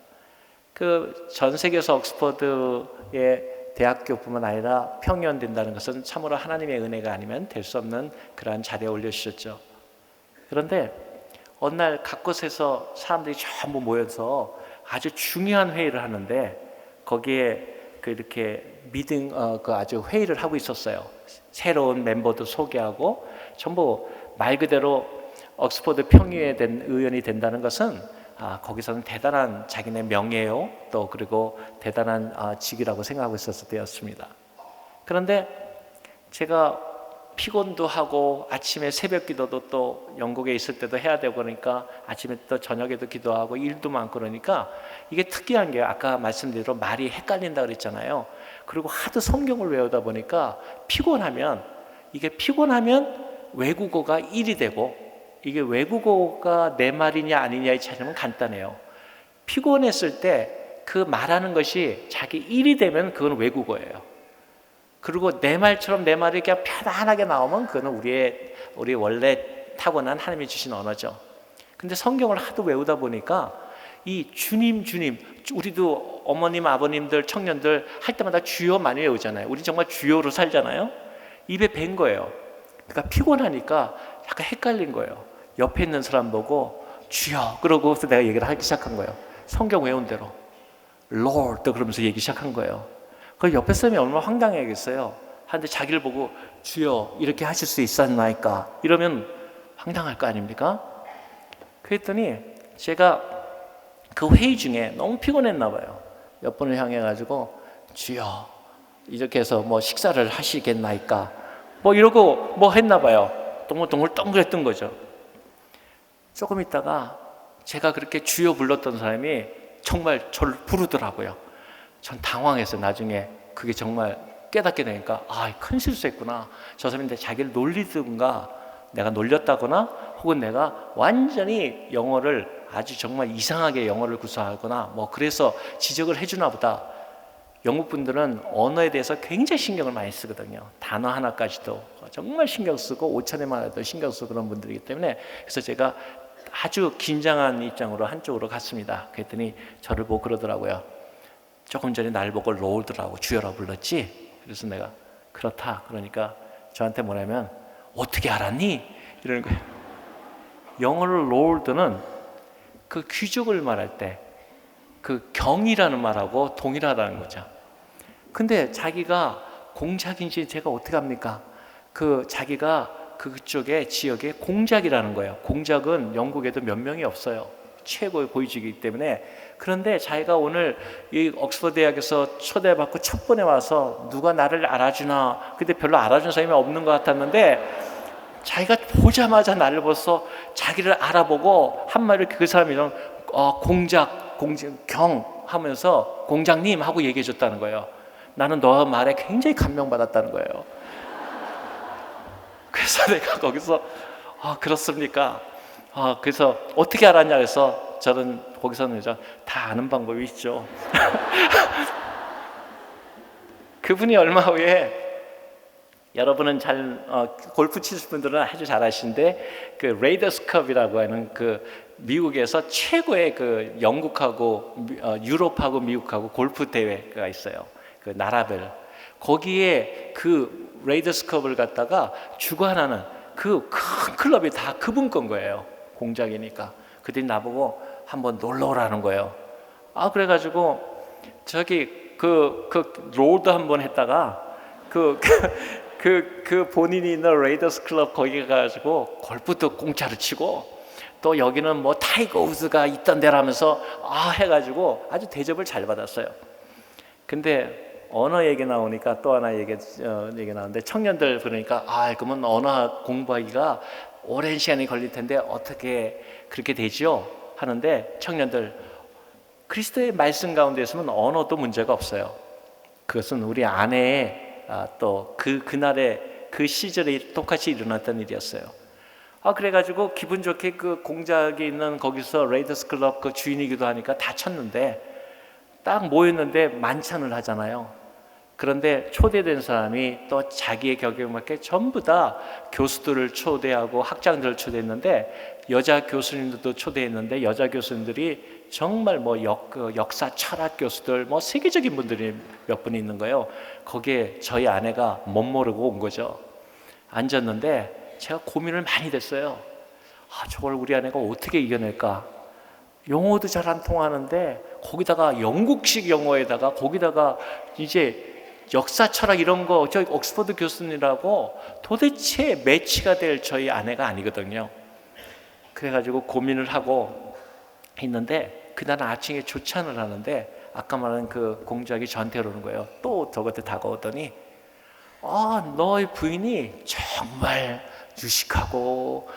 그 전 세계에서 옥스퍼드의 대학교뿐만 아니라 평의원된다는 것은 참으로 하나님의 은혜가 아니면 될 수 없는 그러한 자리에 올려주셨죠. 그런데 어느 날 각 곳에서 사람들이 전부 모여서 아주 중요한 회의를 하는데 거기에 이렇게 아주 회의를 하고 있었어요. 새로운 멤버도 소개하고 전부 말 그대로 옥스퍼드 평의회 된 의원이 된다는 것은 거기서는 대단한 자기네 명예요, 또 그리고 대단한 직이라고 생각하고 있었을 때였습니다. 그런데 제가 피곤도 하고 아침에 새벽 기도도 또 영국에 있을 때도 해야 되고 그러니까 아침에 또 저녁에도 기도하고 일도 많고 그러니까 이게 특이한 게 아까 말씀드린 대로 말이 헷갈린다 그랬잖아요. 그리고 하도 성경을 외우다 보니까 피곤하면 외국어가 1이 되고 이게 외국어가 내 말이냐 아니냐의 차이는 간단해요. 피곤했을 때 그 말하는 것이 자기 1이 되면 그건 외국어예요. 그리고 내 말처럼 내 말이 그냥 편안하게 나오면 그거는 우리 원래 타고난 하나님이 주신 언어죠. 근데 성경을 하도 외우다 보니까 이 주님 우리도 어머님 아버님들 청년들 할 때마다 주여 많이 외우잖아요. 우리 정말 주여로 살잖아요. 입에 밴 거예요. 그러니까 피곤하니까 약간 헷갈린 거예요. 옆에 있는 사람 보고 주여 그러고서 내가 얘기를 하기 시작한 거예요. 성경 외운 대로 Lord 그러면서 얘기 시작한 거예요. 그 옆에 사람이 얼마나 황당해야겠어요. 하는데 자기를 보고 주여 이렇게 하실 수 있었나이까 이러면 황당할 거 아닙니까? 그랬더니 제가 그 회의 중에 너무 피곤했나 봐요. 옆 분을 향해 가지고 주여 이렇게 해서 뭐 식사를 하시겠나이까 뭐 이러고 뭐 했나 봐요. 동글동글했던 거죠. 조금 있다가 제가 그렇게 주여 불렀던 사람이 정말 저를 부르더라고요. 전 당황해서 나중에 그게 정말 깨닫게 되니까 큰 실수했구나. 저 사람인데 자기를 놀리든가 내가 놀렸다거나 혹은 내가 완전히 영어를 아주 정말 이상하게 영어를 구사하거나 뭐 그래서 지적을 해주나 보다. 영국 분들은 언어에 대해서 굉장히 신경을 많이 쓰거든요. 단어 하나까지도 정말 신경 쓰고 5천에만 해도 신경 쓰고 그런 분들이기 때문에 그래서 제가 아주 긴장한 입장으로 한쪽으로 갔습니다. 그랬더니 저를 보고 그러더라고요. 조금 전에 날 보고 롤드라고 주여라고 불렀지? 그래서 내가 그렇다. 그러니까 저한테 뭐냐면 어떻게 알았니? 이러는 거예요. 영어로 롤드는 그 귀족을 말할 때 그 경이라는 말하고 동일하다는 거죠. 근데 자기가 공작인지 제가 어떻게 합니까? 자기가 그쪽의 지역에 공작이라는 거예요. 공작은 영국에도 몇 명이 없어요. 최고의 고위직이기 때문에. 그런데 자기가 오늘 이 옥스퍼드 대학에서 초대받고 첫 번에 와서 누가 나를 알아주나, 근데 별로 알아준 사람이 없는 것 같았는데 자기가 보자마자 나를 보서 자기를 알아보고 한마디로 그 사람이랑 경 하면서 공장님 하고 얘기해 줬다는 거예요. 나는 너 말에 굉장히 감명받았다는 거예요. 그래서 내가 거기서 그렇습니까? 그래서 어떻게 알았냐 그래서 저는 거기서는 다 아는 방법이 있죠. 그분이 얼마 후에 여러분은 골프 치실 분들은 아주 잘 아시는데 그 레이더스컵이라고 하는 그 미국에서 최고의 그 영국하고 유럽하고 미국하고 골프 대회가 있어요. 그 나라별 거기에 그 레이더스컵을 갖다가 주관하는 그 큰 클럽이 다 그분 건 거예요. 공작이니까. 그들이 나보고 한번 놀러 오라는 거예요. 그래가지고 저기 그 롤도 한번 했다가 그 본인이 있는 레이더스 클럽 거기 가가지고 골프도 공짜로 치고 또 여기는 뭐 타이거 우즈가 있던 데라면서 해가지고 아주 대접을 잘 받았어요. 근데 언어 얘기 나오니까 또 하나 얘기 나오는데 청년들 그러니까 그러면 언어 공부하기가 오랜 시간이 걸릴 텐데 어떻게 그렇게 되죠? 하는데 청년들 그리스도의 말씀 가운데 있으면 언어도 문제가 없어요. 그것은 우리 안에 또 그날의 그 시절에 똑같이 일어났던 일이었어요. 그래가지고 기분 좋게 그 공작이 있는 거기서 레이더스 클럽 그 주인이기도 하니까 다 쳤는데 딱 모였는데 만찬을 하잖아요. 그런데 초대된 사람이 또 자기의 격에 맞게 전부 다 교수들을 초대하고 학장들을 초대했는데, 여자 교수님들도 초대했는데 여자 교수님들이 정말 뭐 역사 철학 교수들 뭐 세계적인 분들이 몇 분 있는 거예요. 거기에 저희 아내가 못 모르고 온 거죠. 앉았는데 제가 고민을 많이 됐어요. 저걸 우리 아내가 어떻게 이겨낼까? 영어도 잘 안 통하는데 거기다가 영국식 영어에다가 거기다가 이제 역사 철학 이런 거, 저희 옥스퍼드 교수님이라고 도대체 매치가 될 저희 아내가 아니거든요. 그래가지고 고민을 하고 있는데 그날 아침에 조찬을 하는데 아까 말한 그 공작이 저한테 그러는 거예요. 또 저한테 다가오더니 너의 부인이 정말 유식하고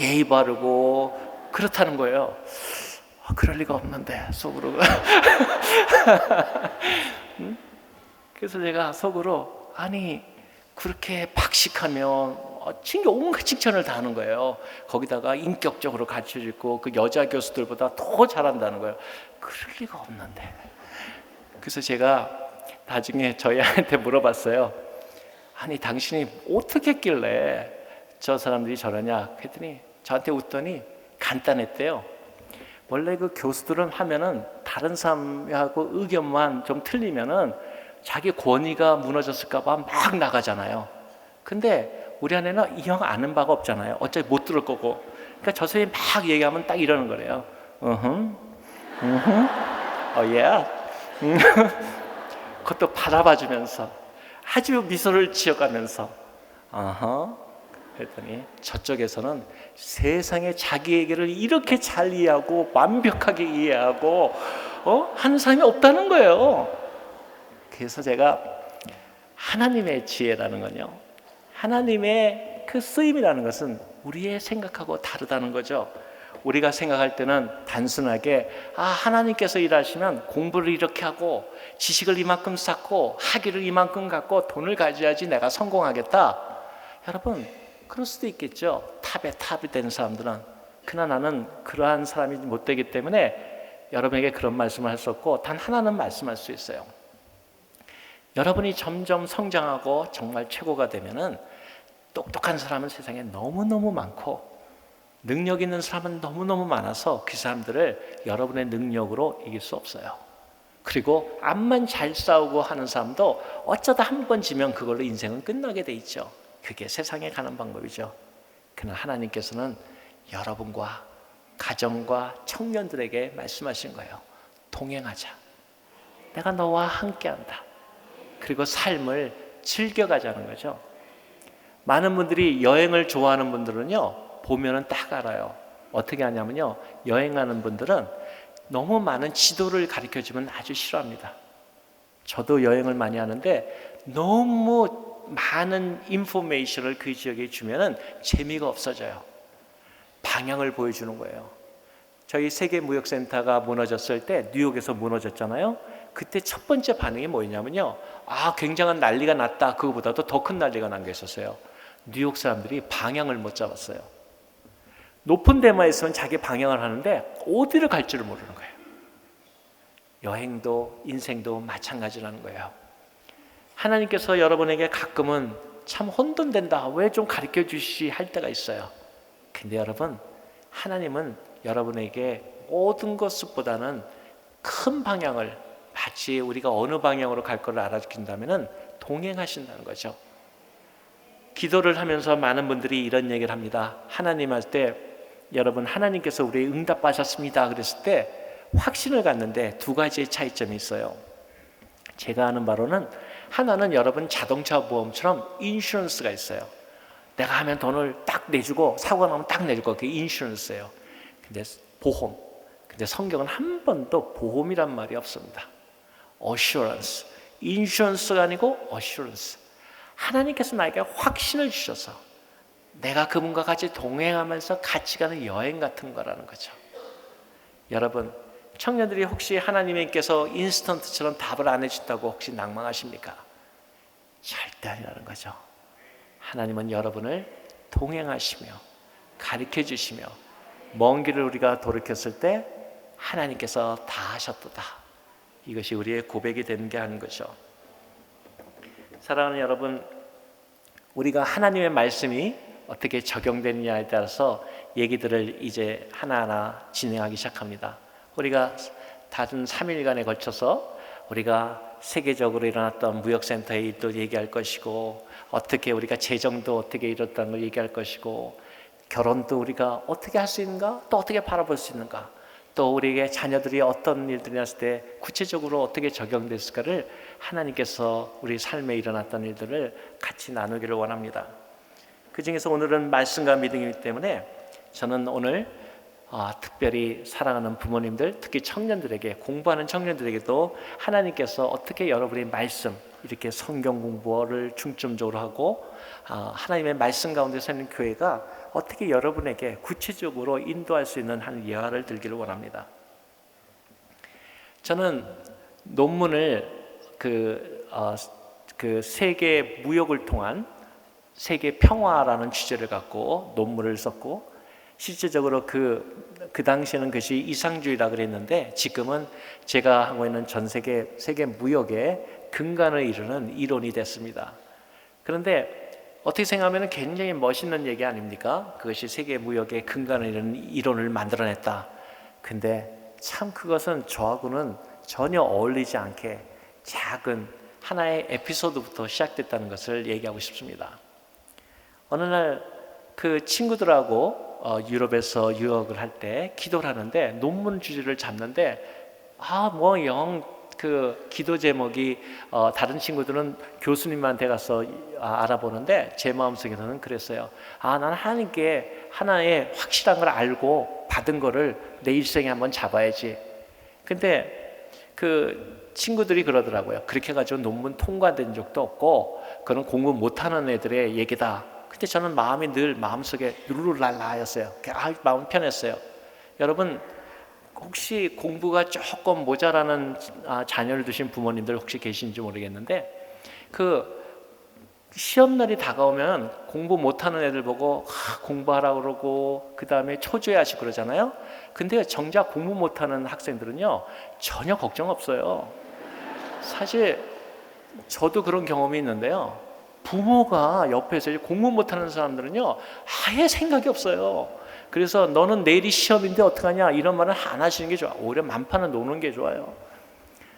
예의 바르고 그렇다는 거예요. 그럴 리가 없는데 속으로 그래서 제가 속으로 아니 그렇게 박식하면 진짜 온갖 칭찬을 다 하는 거예요. 거기다가 인격적으로 가르쳐주고 그 여자 교수들보다 더 잘한다는 거예요. 그럴 리가 없는데. 그래서 제가 나중에 저희 아이한테 물어봤어요. 아니 당신이 어떻게 했길래 저 사람들이 저러냐 했더니 저한테 웃더니 간단했대요. 원래 그 교수들은 하면은 다른 사람하고 의견만 좀 틀리면은 자기 권위가 무너졌을까 봐 막 나가잖아요. 근데 우리 아내는 이 형 아는 바가 없잖아요. 어차피 못 들을 거고. 그러니까 저 사람이 막 얘기하면 딱 이러는 거래요. yeah. 그것도 바라봐주면서 아주 미소를 지어가면서 했더니 저쪽에서는 세상에 자기 얘기를 이렇게 잘 이해하고 완벽하게 이해하고 하는 사람이 없다는 거예요. 그래서 제가 하나님의 지혜라는 건요, 하나님의 그 쓰임이라는 것은 우리의 생각하고 다르다는 거죠. 우리가 생각할 때는 단순하게 하나님께서 일하시면 공부를 이렇게 하고 지식을 이만큼 쌓고 학위를 이만큼 갖고 돈을 가져야지 내가 성공하겠다. 여러분 그럴 수도 있겠죠. 탑에 탑이 되는 사람들은. 그러나 나는 그러한 사람이 못 되기 때문에 여러분에게 그런 말씀을 할 수 없고 단 하나는 말씀할 수 있어요. 여러분이 점점 성장하고 정말 최고가 되면은 똑똑한 사람은 세상에 너무너무 많고 능력 있는 사람은 너무너무 많아서 그 사람들을 여러분의 능력으로 이길 수 없어요. 그리고 암만 잘 싸우고 하는 사람도 어쩌다 한 번 지면 그걸로 인생은 끝나게 돼 있죠. 그게 세상에 가는 방법이죠. 그러나 하나님께서는 여러분과 가정과 청년들에게 말씀하신 거예요. 동행하자. 내가 너와 함께한다. 그리고 삶을 즐겨가자는 거죠. 많은 분들이 여행을 좋아하는 분들은요, 보면은 딱 알아요. 어떻게 하냐면요, 여행하는 분들은 너무 많은 지도를 가르쳐주면 아주 싫어합니다. 저도 여행을 많이 하는데 너무 많은 인포메이션을 그 지역에 주면은 재미가 없어져요. 방향을 보여주는 거예요. 저희 세계무역센터가 무너졌을 때 뉴욕에서 무너졌잖아요. 그때 첫 번째 반응이 뭐였냐면요, 굉장한 난리가 났다. 그거보다도 더 큰 난리가 난 게 있었어요. 뉴욕 사람들이 방향을 못 잡았어요. 높은 데만 있으면 자기 방향을 하는데 어디를 갈지를 모르는 거예요. 여행도 인생도 마찬가지라는 거예요. 하나님께서 여러분에게 가끔은 참 혼돈된다, 왜 좀 가르쳐 주시지 할 때가 있어요. 근데 여러분, 하나님은 여러분에게 모든 것보다는 큰 방향을, 마치 우리가 어느 방향으로 갈 거를 알아주신다면 동행하신다는 거죠. 기도를 하면서 많은 분들이 이런 얘기를 합니다. 하나님 할 때, 여러분 하나님께서 우리의 응답하셨습니다 그랬을 때 확신을 갖는데 두 가지의 차이점이 있어요. 제가 아는 바로는 하나는 여러분 자동차 보험처럼 인슈런스가 있어요. 내가 하면 돈을 딱 내주고 사고가 나면 딱 내줄 거, 그게 인슈런스예요. 근데 보험, 근데 성경은 한 번도 보험이란 말이 없습니다. 어슈런스, 인슈런스가 아니고 어슈런스. 하나님께서 나에게 확신을 주셔서 내가 그분과 같이 동행하면서 같이 가는 여행 같은 거라는 거죠. 여러분, 청년들이 혹시 하나님께서 인스턴트처럼 답을 안 해준다고 혹시 낭망하십니까? 절대 아니라는 거죠. 하나님은 여러분을 동행하시며 가르쳐 주시며 먼 길을 우리가 돌이켰을 때 하나님께서 다 하셨도다. 이것이 우리의 고백이 되는 게 하는 거죠. 사랑하는 여러분, 우리가 하나님의 말씀이 어떻게 적용되느냐에 따라서 얘기들을 이제 하나하나 진행하기 시작합니다. 우리가 다른 3일간에 걸쳐서 우리가 세계적으로 일어났던 무역센터의 일도 얘기할 것이고, 어떻게 우리가 재정도 어떻게 이뤘다는 걸 얘기할 것이고, 결혼도 우리가 어떻게 할 수 있는가, 또 어떻게 바라볼 수 있는가, 또 우리에게 자녀들이 어떤 일들이 났을 때 구체적으로 어떻게 적용됐을까를 하나님께서 우리 삶에 일어났던 일들을 같이 나누기를 원합니다. 그 중에서 오늘은 말씀과 믿음이기 때문에 저는 오늘 특별히 사랑하는 부모님들, 특히 청년들에게, 공부하는 청년들에게도 하나님께서 어떻게 여러분의 말씀, 이렇게 성경 공부를 중점적으로 하고 하나님의 말씀 가운데 사는 교회가 어떻게 여러분에게 구체적으로 인도할 수 있는 한 예화를 들기를 원합니다. 저는 논문을 그 세계 무역을 통한 세계 평화라는 주제를 갖고 논문을 썼고, 실제적으로 그 당시에는 그것이 이상주의라 그랬는데, 지금은 제가 하고 있는 전 세계 무역의 근간을 이루는 이론이 됐습니다. 그런데 어떻게 생각하면 굉장히 멋있는 얘기 아닙니까? 그것이 세계 무역의 근간을 이루는 이론을 만들어냈다. 근데 참 그것은 저하고는 전혀 어울리지 않게 작은 하나의 에피소드부터 시작됐다는 것을 얘기하고 싶습니다. 어느 날 그 친구들하고 유럽에서 유학을 할 때 기도를 하는데 논문 주제를 잡는데 그 기도 제목이 다른 친구들은 교수님한테 가서 알아보는데 제 마음속에서는 그랬어요. 나는 하나님께 하나의 확실한 걸 알고 받은 거를 내 일생에 한번 잡아야지. 근데 그 친구들이 그러더라고요. 그렇게 해가지고 논문 통과된 적도 없고 그런 공부 못하는 애들의 얘기다. 근데 저는 마음이 늘 마음속에 룰루랄라였어요. 마음 편했어요. 여러분, 혹시 공부가 조금 모자라는 자녀를 두신 부모님들 혹시 계신지 모르겠는데, 그 시험날이 다가오면 공부 못하는 애들 보고 공부하라고 그러고 그 다음에 초조해하시고 그러잖아요. 근데 정작 공부 못하는 학생들은요 전혀 걱정 없어요. 사실 저도 그런 경험이 있는데요, 부모가 옆에서 공부 못하는 사람들은요 아예 생각이 없어요. 그래서 너는 내일이 시험인데 어떡하냐 이런 말은 안 하시는 게 좋아. 오히려 만판은 노는 게 좋아요.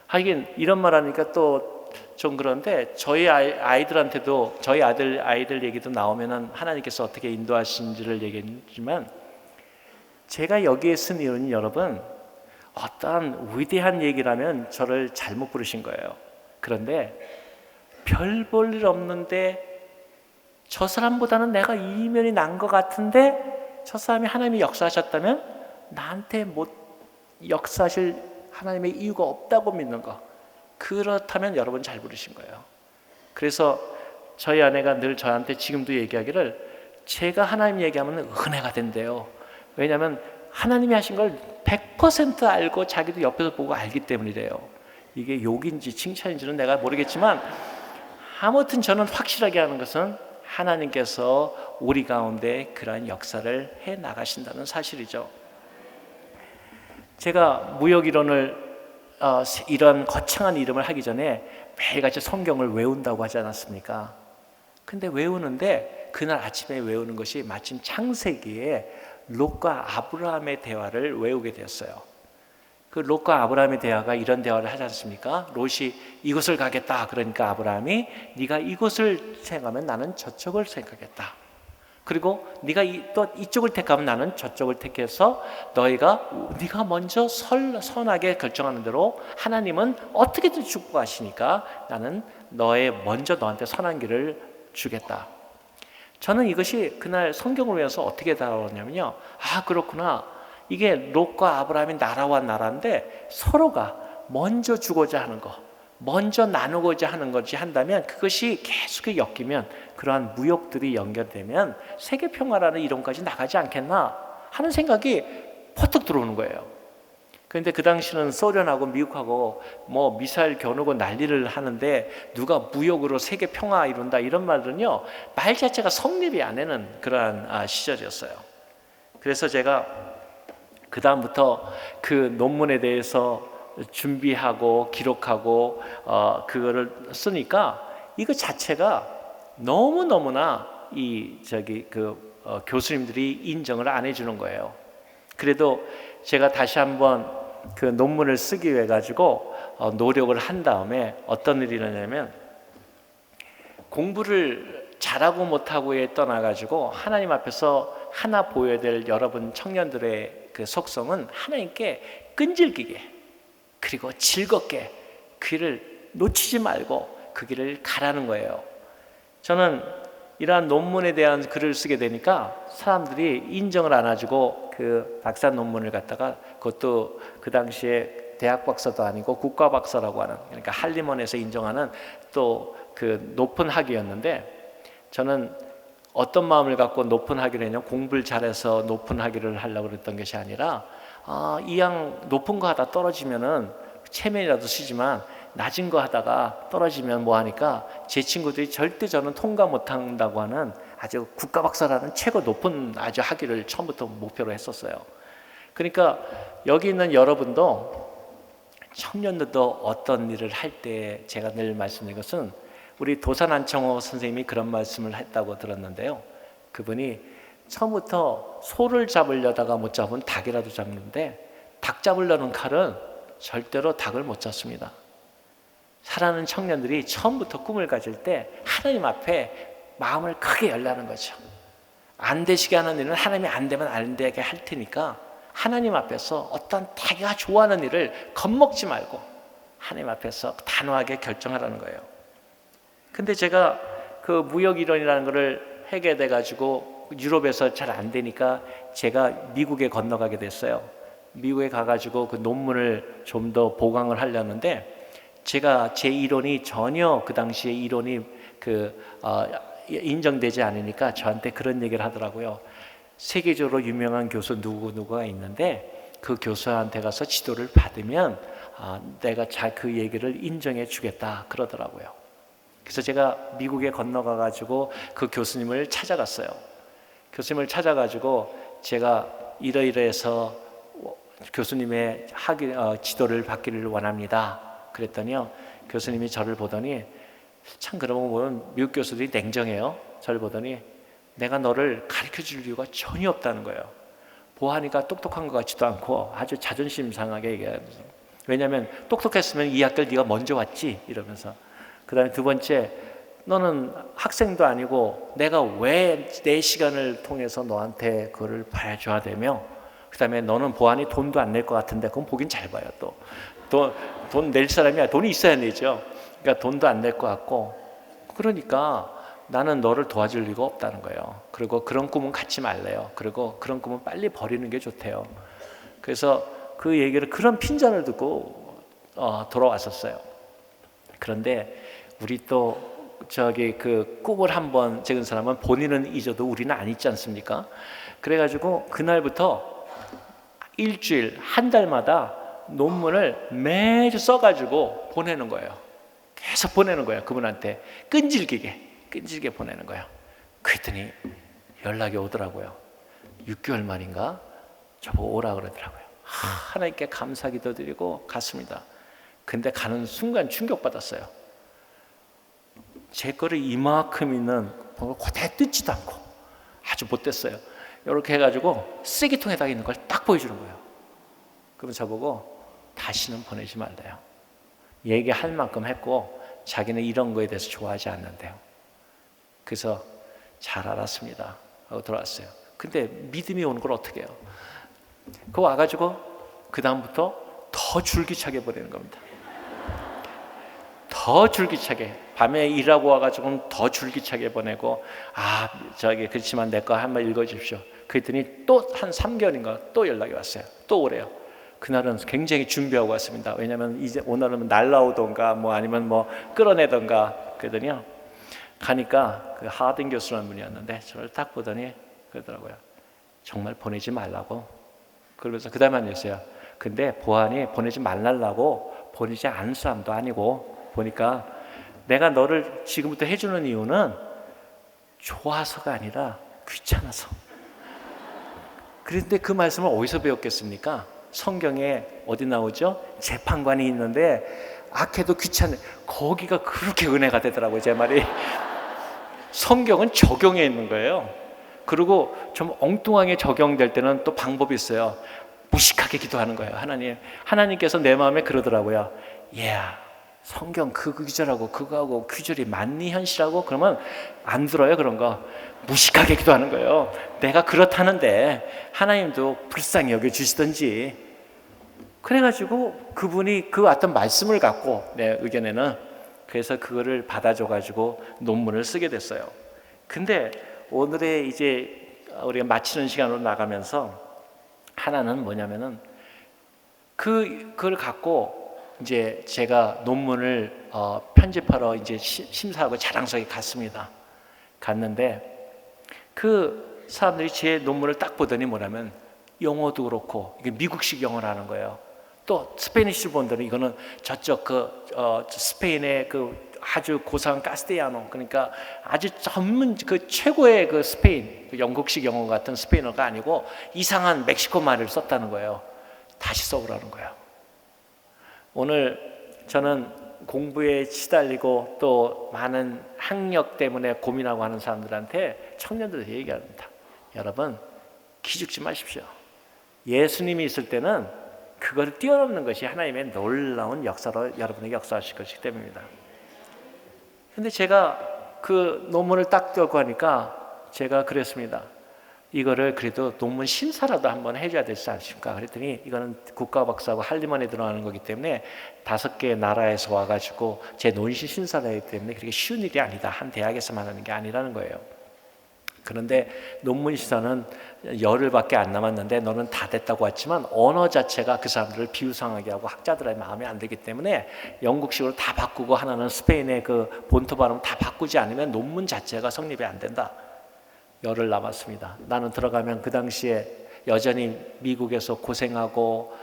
하긴 이런 말 하니까 또 좀 그런데 저희 아이들한테도, 저희 아이들 얘기도 나오면은 하나님께서 어떻게 인도하신지를 얘기했지만, 제가 여기에 쓴 이유는 여러분, 어떠한 위대한 얘기라면 저를 잘못 부르신 거예요. 그런데 별 볼 일 없는데 저 사람보다는 내가 이면이 난 것 같은데 저 사람이 하나님이 역사하셨다면 나한테 못 역사하실 하나님의 이유가 없다고 믿는 거, 그렇다면 여러분 잘 부르신 거예요. 그래서 저희 아내가 늘 저한테 지금도 얘기하기를, 제가 하나님 얘기하면 은혜가 된대요. 왜냐하면 하나님이 하신 걸 100% 알고 자기도 옆에서 보고 알기 때문이래요. 이게 욕인지 칭찬인지는 내가 모르겠지만 아무튼 저는 확실하게 하는 것은 하나님께서 우리 가운데 그러한 역사를 해 나가신다는 사실이죠. 제가 무역이론을 이런 거창한 이름을 하기 전에 매일같이 성경을 외운다고 하지 않았습니까? 근데 외우는데 그날 아침에 외우는 것이 마침 창세기에 롯과 아브라함의 대화를 외우게 되었어요. 그 롯과 아브라함의 대화가 이런 대화를 하지 않습니까? 롯이 이곳을 가겠다. 그러니까 아브라함이 네가 이곳을 생각하면 나는 저쪽을 생각했다. 그리고 네가 또 이쪽을 택하면 나는 저쪽을 택해서 네가 먼저 선하게 결정하는 대로 하나님은 어떻게든 축복하시니까 나는 먼저 너한테 선한 길을 주겠다. 저는 이것이 그날 성경을 외워서 어떻게 다가왔냐면요, 그렇구나. 이게 롯과 아브라함이 나라와 나라인데 서로가 먼저 주고자 하는 거, 먼저 나누고자 하는 것이 한다면, 그것이 계속 엮이면, 그러한 무역들이 연결되면 세계 평화라는 이론까지 나가지 않겠나 하는 생각이 퍼뜩 들어오는 거예요. 그런데 그 당시는 소련하고 미국하고 미사일 겨누고 난리를 하는데 누가 무역으로 세계 평화 이룬다 이런 말은요, 말 자체가 성립이 안 되는 그러한 시절이었어요. 그래서 제가 그 다음부터 그 논문에 대해서 준비하고 기록하고 그거를 쓰니까 이거 자체가 너무너무나 교수님들이 인정을 안 해주는 거예요. 그래도 제가 다시 한번 그 논문을 쓰기 위해 가지고 노력을 한 다음에 어떤 일이 일어나냐면, 공부를 잘하고 못하고에 떠나가지고 하나님 앞에서 하나 보여야 될 여러분 청년들의 그 속성은 하나님께 끈질기게, 그리고 즐겁게 그 길을 놓치지 말고 그 길을 가라는 거예요. 저는 이러한 논문에 대한 글을 쓰게 되니까 사람들이 인정을 안 해주고 그 박사 논문을 갖다가, 그것도 그 당시에 대학 박사도 아니고 국가 박사라고 하는, 그러니까 한림원에서 인정하는 또 그 높은 학위였는데, 저는 어떤 마음을 갖고 높은 학위를 했냐면, 공부를 잘해서 높은 학위를 하려고 그랬던 것이 아니라, 이왕 높은 거 하다 떨어지면은 체면이라도 쓰지만 낮은 거 하다가 떨어지면 뭐 하니까, 제 친구들이 절대 저는 통과 못한다고 하는 아주 국가 박사라는 최고 높은 아주 학위를 처음부터 목표로 했었어요. 그러니까 여기 있는 여러분도, 청년들도 어떤 일을 할 때 제가 늘 말씀드린 것은, 우리 도산 안청호 선생님이 그런 말씀을 했다고 들었는데요. 그분이 처음부터 소를 잡으려다가 못 잡으면 닭이라도 잡는데, 닭 잡으려는 칼은 절대로 닭을 못 잡습니다. 사랑하는 청년들이 처음부터 꿈을 가질 때 하나님 앞에 마음을 크게 열라는 거죠. 안 되시게 하는 일은 하나님이 안 되면 안 되게 할 테니까, 하나님 앞에서 어떤 자기가 좋아하는 일을 겁먹지 말고 하나님 앞에서 단호하게 결정하라는 거예요. 근데 제가 그 무역 이론이라는 것을 하게 돼가지고 유럽에서 잘 안 되니까 제가 미국에 건너가게 됐어요. 미국에 가가지고 그 논문을 좀 더 보강을 하려는데, 제가 제 이론이 전혀 그 당시에 이론이 인정되지 않으니까 저한테 그런 얘기를 하더라고요. 세계적으로 유명한 교수 누구누구가 있는데 그 교수한테 가서 지도를 받으면 내가 그 얘기를 인정해 주겠다 그러더라고요. 그래서 제가 미국에 건너가 가지고 그 교수님을 찾아갔어요. 교수님을 찾아가지고 제가 이러이러해서 교수님의 지도를 받기를 원합니다. 그랬더니요, 교수님이 저를 보더니, 참 그러고 보면 미국 교수들이 냉정해요. 저를 보더니 내가 너를 가르쳐 줄 이유가 전혀 없다는 거예요. 보아하니까 똑똑한 것 같지도 않고 아주 자존심 상하게 얘기하면서, 왜냐하면 똑똑했으면 이 학교를 네가 먼저 왔지 이러면서, 그 다음에 두 번째, 너는 학생도 아니고 내가 왜 내 시간을 통해서 너한테 그거를 봐줘야 되며, 그 다음에 너는 보아하니 돈도 안 낼 것 같은데, 그건 보긴 잘 봐요. 또 돈 낼 사람이야. 돈이 있어야 내죠. 그러니까 돈도 안 낼 것 같고, 그러니까 나는 너를 도와줄 리가 없다는 거예요. 그리고 그런 꿈은 갖지 말래요. 그리고 그런 꿈은 빨리 버리는 게 좋대요. 그래서 그 얘기를, 그런 핀잔을 듣고 돌아왔었어요. 그런데 우리 또 그 꿈을 한번 적은 사람은 본인은 잊어도 우리는 안 잊지 않습니까? 그래가지고 그날부터 일주일, 한 달마다 논문을 매주 써가지고 보내는 거예요. 계속 보내는 거예요. 그분한테 끈질기게 보내는 거예요. 그랬더니 연락이 오더라고요. 6개월 만인가 저보고 오라 그러더라고요. 하나님께 감사기도 드리고 갔습니다. 근데 가는 순간 충격받았어요. 제 거를 이만큼 있는 고대 뜯지도 않고 아주 못됐어요. 이렇게 해가지고 쓰레기통에다 있는 걸 딱 보여주는 거예요. 그러면 저보고 다시는 보내지 말래요. 얘기할 만큼 했고 자기는 이런 거에 대해서 좋아하지 않는데요. 그래서 잘 알았습니다 하고 돌아왔어요. 근데 믿음이 오는 걸 어떻게 해요? 그거 와가지고 그 다음부터 더 줄기차게 보내는 겁니다. 더 줄기차게, 밤에 일하고 와가지고는 더 줄기차게 보내고, 그렇지만 내 거 한번 읽어주십시오. 그랬더니 또 한 3개월인가 또 연락이 왔어요. 또 오래요. 그날은 굉장히 준비하고 왔습니다. 왜냐하면 이제 오늘은 날라오던가 뭐 아니면 뭐 끌어내던가. 그러더니요, 가니까 그 하딩 교수라는 분이었는데 저를 딱 보더니 그러더라고요. 정말 보내지 말라고. 그러면서 그 다음에 안녕하세요. 근데 보안이 보내지 말라고 보내지 않은 사람도 아니고, 보니까 내가 너를 지금부터 해주는 이유는 좋아서가 아니라 귀찮아서. 그런데 그 말씀을 어디서 배웠겠습니까? 성경에 어디 나오죠? 재판관이 있는데 악해도 귀찮네. 거기가 그렇게 은혜가 되더라고요, 제 말이. 성경은 적용해 있는 거예요. 그리고 좀 엉뚱하게 적용될 때는 또 방법이 있어요. 무식하게 기도하는 거예요. 하나님께서 내 마음에 그러더라고요. 성경 그 구절하고 그거하고 구절이 맞니 현실하고? 그러면 안 들어요. 그런 거 무식하게 기도하는 거예요. 내가 그렇다는데 하나님도 불쌍히 여겨주시든지. 그래가지고 그분이 그 어떤 말씀을 갖고 내 의견에는 그래서 그거를 받아줘가지고 논문을 쓰게 됐어요. 근데 오늘의 이제 우리가 마치는 시간으로 나가면서 하나는 뭐냐면은 그걸 갖고 이제 제가 논문을 편집하러 이제 심사하고 자랑석에 갔습니다. 갔는데 그 사람들이 제 논문을 딱 보더니 뭐냐면 영어도 그렇고 이게 미국식 영어를 하는 거예요. 또 스페니쉬 분들은 이거는 저쪽 스페인의 그 아주 고상한 카스테야노, 그러니까 아주 전문 그 최고의 그 스페인 그 영국식 영어 같은 스페인어가 아니고 이상한 멕시코 말을 썼다는 거예요. 다시 써보라는 거예요. 오늘 저는 공부에 시달리고 또 많은 학력 때문에 고민하고 하는 사람들한테 청년들한테 얘기합니다. 여러분 기죽지 마십시오. 예수님이 있을 때는 그걸 뛰어넘는 것이 하나님의 놀라운 역사로 여러분에게 역사하실 것이기 때문입니다. 근데 제가 그 논문을 딱 들고 하니까 제가 그랬습니다. 이거를 그래도 논문 심사라도 한번 해줘야 되지 않습니까? 그랬더니 이거는 국가박사하고 한림원에 들어가는 거기 때문에 5개의 나라에서 와가지고 제 논시 심사를 하기 때문에 그렇게 쉬운 일이 아니다. 한 대학에서만 하는 게 아니라는 거예요. 그런데 논문 심사는 열흘밖에 안 남았는데 너는 다 됐다고 했지만 언어 자체가 그 사람들을 비우상하게 하고 학자들의 마음에 안 들기 때문에 영국식으로 다 바꾸고 하나는 스페인의 그 본토 발음 다 바꾸지 않으면 논문 자체가 성립이 안 된다. 열흘 남았습니다. 나는 들어가면 그 당시에 여전히 미국에서 고생하고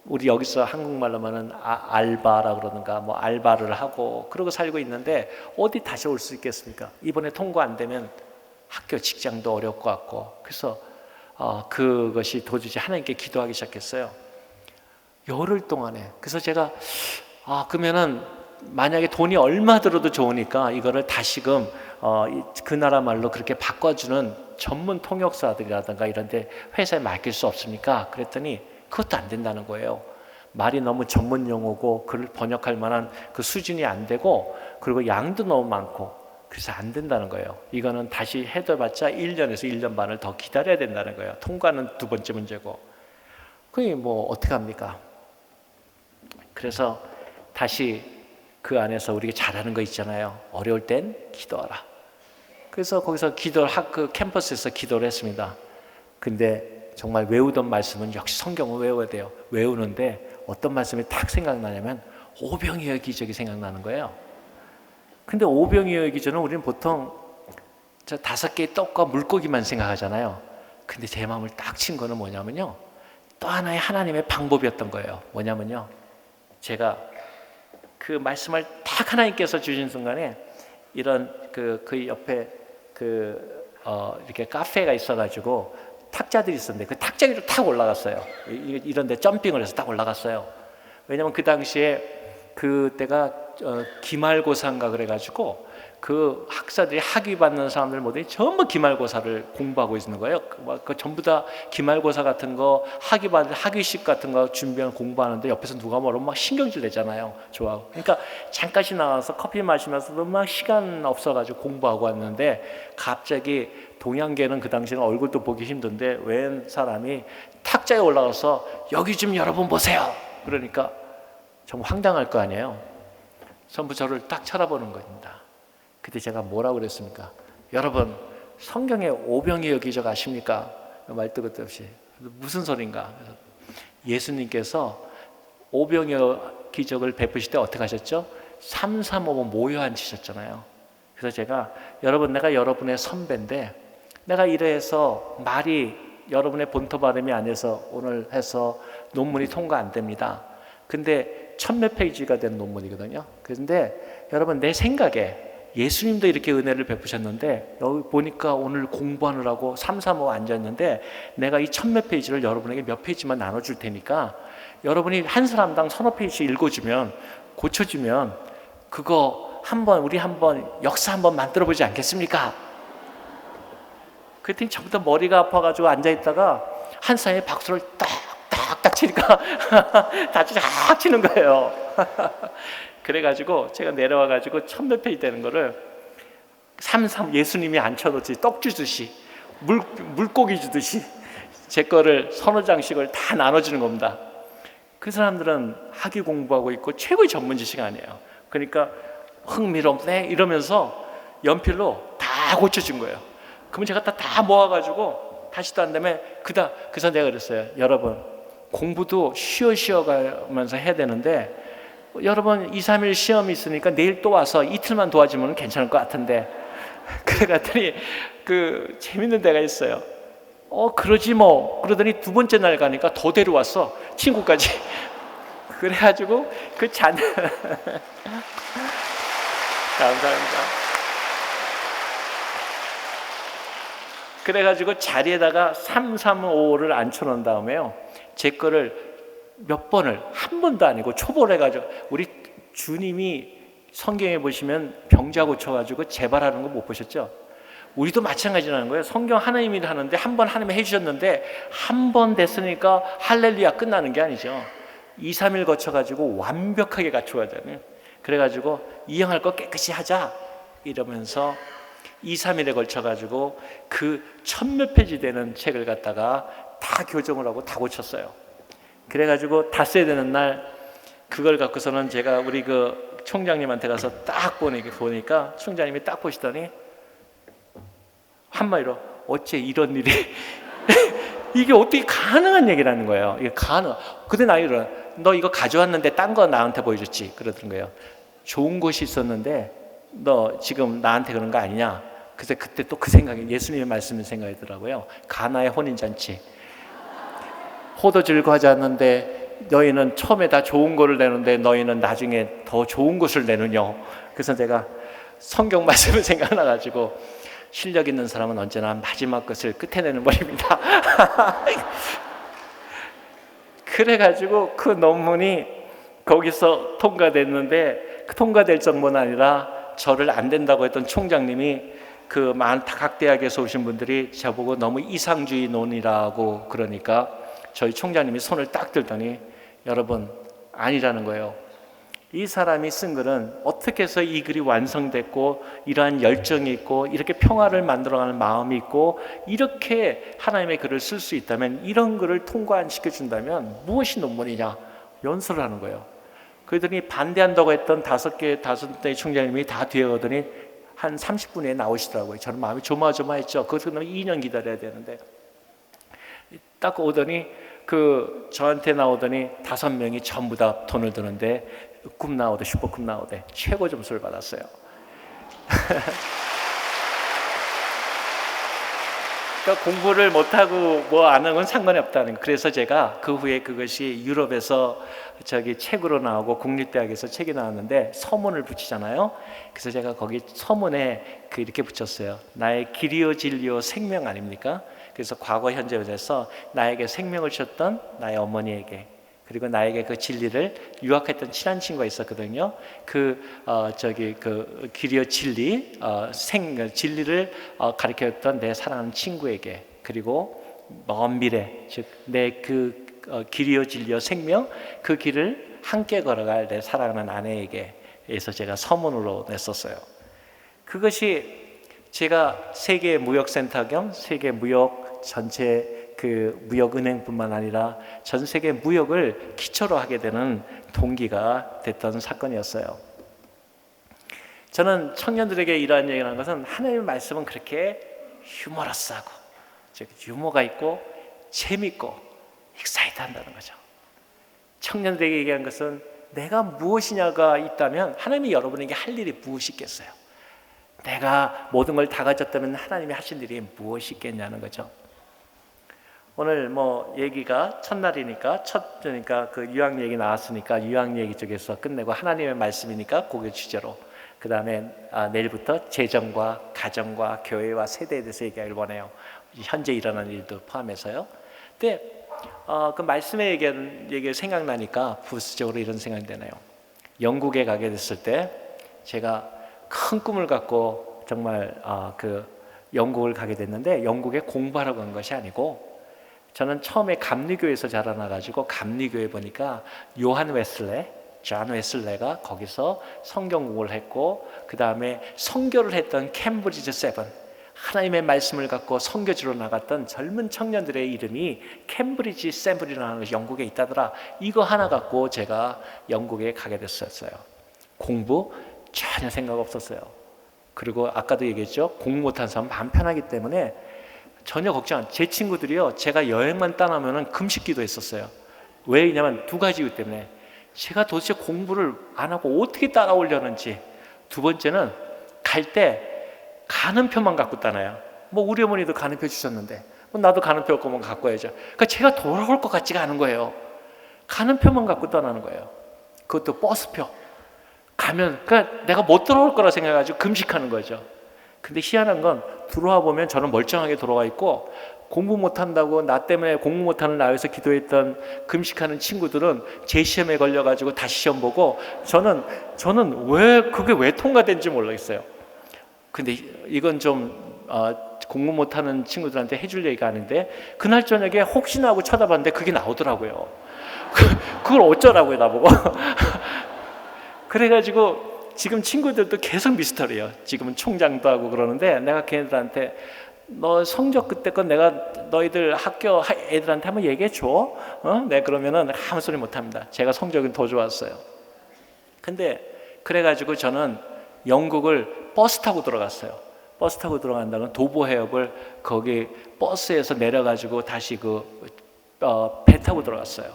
우리 여기서 한국말로 하면 알바라 그러는가 뭐 알바를 하고 그러고 살고 있는데 어디 다시 올 수 있겠습니까? 이번에 통과 안 되면 학교 직장도 어려울 것 같고 그래서 그것이 도저히 하나님께 기도하기 시작했어요. 열흘 동안에. 그래서 제가 그러면은 만약에 돈이 얼마 들어도 좋으니까 이거를 다시금 그 나라 말로 그렇게 바꿔주는 전문 통역사들이라든가 이런데 회사에 맡길 수 없습니까? 그랬더니 그것도 안 된다는 거예요. 말이 너무 전문 용어고 그걸 번역할 만한 그 수준이 안 되고 그리고 양도 너무 많고 그래서 안 된다는 거예요. 이거는 다시 해둬봤자 1년에서 1년 반을 더 기다려야 된다는 거예요. 통과는 두 번째 문제고. 그게 뭐 어떻게 합니까? 그래서 다시 그 안에서 우리가 잘하는 거 있잖아요. 어려울 땐 기도하라. 그래서 거기서 그 캠퍼스에서 기도를 했습니다. 근데 정말 외우던 말씀은 역시 성경을 외워야 돼요. 외우는데 어떤 말씀이 딱 생각나냐면 오병이어 기적이 생각나는 거예요. 근데 오병이어 기적은 우리는 보통 저 5개의 떡과 물고기만 생각하잖아요. 근데 제 마음을 딱 친 거는 뭐냐면요. 또 하나의 하나님의 방법이었던 거예요. 뭐냐면요. 제가 그 말씀을 딱 하나님께서 주신 순간에 이런 그 옆에 이렇게 카페가 있어가지고 탁자들이 있었는데 그 탁자 위로 탁 올라갔어요. 이런데 점핑을 해서 딱 올라갔어요. 왜냐면 그 당시에 그때가 기말고사인가 그래가지고 그 학사들이 학위 받는 사람들 모두 전부 기말고사를 공부하고 있는 거예요. 그 전부 다 기말고사 같은 거 학위식 같은 거 준비하는 공부하는데 옆에서 누가 뭐라면 막 신경질 내잖아요. 좋아하고. 그러니까 잠깐씩 나와서 커피 마시면서도 막 시간 없어가지고 공부하고 왔는데 갑자기 동양계는 그 당시에는 얼굴도 보기 힘든데 웬 사람이 탁자에 올라가서 여기 좀 여러분 보세요. 그러니까 정말 황당할 거 아니에요. 전부 저를 딱 쳐다보는 겁니다. 그때 제가 뭐라고 그랬습니까? 여러분 성경에 오병이어 기적 아십니까? 말도 것도 없이 무슨 소린가? 예수님께서 오병이어 기적을 베푸실 때 어떻게 하셨죠? 3, 3, 5번 모여 앉히셨잖아요. 그래서 제가 내가 여러분의 선배인데 내가 이래서 말이 여러분의 본토 발음이 아니어서 오늘 해서 논문이 통과 안 됩니다. 근데 1000몇 페이지가 된 논문이거든요. 그런데 여러분 내 생각에 예수님도 이렇게 은혜를 베푸셨는데 여기 보니까 오늘 공부하느라고 3, 3, 5 앉았는데 내가 이 1000몇 페이지를 여러분에게 몇 페이지만 나눠줄 테니까 여러분이 한 사람당 1000여 페이지 읽어주면 고쳐주면 그거 우리 한번 역사 한번 만들어 보지 않겠습니까? 그랬더니 전부 다 머리가 아파가지고 앉아있다가 한 사람이 박수를 딱딱딱 치니까 다시 쫙 치는 거예요. 그래가지고 제가 내려와가지고 1000몇 페이지 되는 거를 예수님이 앉혀놓지 떡 주듯이 물고기 주듯이 제 거를 서너 장씩을 다 나눠주는 겁니다. 그 사람들은 학위 공부하고 있고 최고의 전문 지식 아니에요. 그러니까 흥미롭네 이러면서 연필로 다 고쳐준 거예요. 그러면 제가 다 모아가지고 다시 또 한다음에 그래서 내가 그랬어요. 여러분 공부도 쉬어 가면서 해야 되는데 여러분 2, 3일 시험이 있으니까 내일 또 와서 이틀만 도와주면 괜찮을 것 같은데 그래갔더니 재밌는 데가 있어요. 그러지 뭐. 그러더니 두 번째 날 가니까 더 데려왔어. 친구까지. 그래가지고 감사합니다. 그래가지고 자리에다가 335를 앉혀놓은 다음에요. 제 거를 한 번도 아니고 초보를 해가지고 우리 주님이 성경에 보시면 병자 고쳐가지고 재발하는 거 못 보셨죠? 우리도 마찬가지라는 거예요. 성경 하나님이 하는데 한 번 하나님이 해주셨는데 한 번 됐으니까 할렐루야 끝나는 게 아니죠. 2, 3일 거쳐가지고 완벽하게 갖춰야 되는. 그래가지고 이행할 거 깨끗이 하자 이러면서 2, 3일에 걸쳐가지고 1000몇 페이지 되는 책을 갖다가 다 교정을 하고 다 고쳤어요. 그래가지고 다 써야 되는 날 그걸 갖고서는 제가 우리 총장님한테 가서 딱 보니까 총장님이 딱 보시더니 한마디로 어째 이런 일이 이게 어떻게 가능한 얘기라는 거예요. 이게 그때 나이로 너 이거 가져왔는데 딴 거 나한테 보여줬지 그러던 거예요. 좋은 곳이 있었는데 너 지금 나한테 그런 거 아니냐. 그래서 그때 또 생각이 예수님의 말씀이 생각이 더라고요. 가나의 혼인잔치 포도주를 가져왔는데 너희는 처음에 다 좋은 거를 내는데 너희는 나중에 더 좋은 것을 내느냐. 그래서 제가 성경 말씀을 생각나가지고 실력 있는 사람은 언제나 마지막 것을 끝에 내는 법입니다. 그래가지고 그 논문이 거기서 통과됐는데 통과될 정도는 아니라 저를 안 된다고 했던 총장님이 각 대학에서 오신 분들이 저보고 너무 이상주의 논이라고 그러니까 저희 총장님이 손을 딱 들더니 여러분 아니라는 거예요. 이 사람이 쓴 글은 어떻게 해서 이 글이 완성됐고 이러한 열정이 있고 이렇게 평화를 만들어가는 마음이 있고 이렇게 하나님의 글을 쓸 수 있다면 이런 글을 통과 안 시켜준다면 무엇이 논문이냐 연설을 하는 거예요. 그러더니 반대한다고 했던 다섯 대의 총장님이 다 뒤에 오더니 한 30분에 나오시더라고요. 저는 마음이 조마조마했죠. 그것도 2년 기다려야 되는데 딱 오더니 저한테 나오더니 5명이 전부 다 돈을 드는데 급 나오대 슈퍼급 나오대 최고 점수를 받았어요. 그러니까 공부를 못하고 뭐 안 하는 건 상관이 없다는. 그래서 제가 그 후에 그것이 유럽에서 책으로 나오고 국립대학에서 책이 나왔는데 서문을 붙이잖아요. 그래서 제가 거기 서문에 이렇게 붙였어요. 나의 길이요 진리요 생명 아닙니까? 그래서 과거 현재에서 나에게 생명을 주셨던 나의 어머니에게 그리고 나에게 그 진리를 유학했던 친한 친구가 있었거든요. 길이요 진리, 진리를 가르쳐줬던 내 사랑하는 친구에게 그리고 먼 미래, 즉 내 길이요 진리요 생명 그 길을 함께 걸어갈 내 사랑하는 아내에게 해서 제가 서문으로 냈었어요. 그것이 제가 세계 무역센터 겸 세계 무역 전체 무역은행뿐만 아니라 전 세계 무역을 기초로 하게 되는 동기가 됐던 사건이었어요. 저는 청년들에게 이러한 얘기를 하는 것은 하나님의 말씀은 그렇게 휴머러스하고 즉 유머가 있고 재밌고 익사이트한다는 거죠. 청년들에게 얘기한 것은 내가 무엇이냐가 있다면 하나님이 여러분에게 할 일이 무엇이 있겠어요? 내가 모든 걸 다 가졌다면 하나님이 하실 일이 무엇이 있겠냐는 거죠. 오늘 얘기가 첫날이니까 유학 얘기 나왔으니까 유학 얘기 쪽에서 끝내고 하나님의 말씀이니까 그게 주제로 그 다음에 내일부터 재정과 가정과 교회와 세대에 대해서 얘기하길 원해요. 현재 일어나는 일도 포함해서요. 근데 그 말씀에 얘기 생각나니까 부수적으로 이런 생각이 되네요. 영국에 가게 됐을 때 제가 큰 꿈을 갖고 정말 그 영국을 가게 됐는데, 영국에 공부하러 간 것이 아니고, 저는 처음에 감리교에서 자라나가지고 감리교에 보니까 요한 웨슬레, 존 웨슬레가 거기서 성경 공부를 했고, 그 다음에 선교를 했던 캠브리지 세븐, 하나님의 말씀을 갖고 선교지로 나갔던 젊은 청년들의 이름이 캠브리지 세븐이라는 것이 영국에 있다더라. 이거 하나 갖고 제가 영국에 가게 됐었어요. 공부 전혀 생각 없었어요. 그리고 아까도 얘기했죠, 공부 못하는 사람은 마음 편하기 때문에 전혀 걱정 안. 제 친구들이요, 제가 여행만 떠나면은 금식 기도했었어요. 왜냐면 두 가지 이유 때문에, 제가 도대체 공부를 안 하고 어떻게 따라오려는지, 두 번째는 갈 때 가는 표만 갖고 따나요. 뭐 우리 어머니도 가는 표 주셨는데 뭐 나도 가는 표 거면 갖고 와야죠. 그러니까 제가 돌아올 것 같지가 않은 거예요. 가는 표만 갖고 떠나는 거예요. 그것도 버스표. 가면 그러니까 내가 못 돌아올 거라 생각해가지고 금식하는 거죠. 근데 희한한 건 들어와 보면 저는 멀쩡하게 돌아와 있고, 공부 못한다고 나 때문에 공부 못하는 나에서 기도했던 금식하는 친구들은 제 시험에 걸려가지고 다시 시험 보고, 저는 왜 그게 왜 통과된지 모르겠어요. 근데 이건 좀 공부 못하는 친구들한테 해줄 얘기가 아닌데, 그날 저녁에 혹시나 하고 쳐다봤는데 그게 나오더라고요. 그걸 어쩌라고요 나보고. 그래가지고 지금 친구들도 계속 미스터리예요. 지금은 총장도 하고 그러는데, 내가 걔네들한테 너 성적 그때 건 내가 너희들 학교 애들한테 한번 얘기해 줘. 네, 그러면은 아무 소리 못 합니다. 제가 성적은 더 좋았어요. 근데 그래가지고 저는 영국을 버스 타고 들어갔어요. 버스 타고 들어간다는 도보 해협을 거기 버스에서 내려가지고 다시 배 타고 들어갔어요.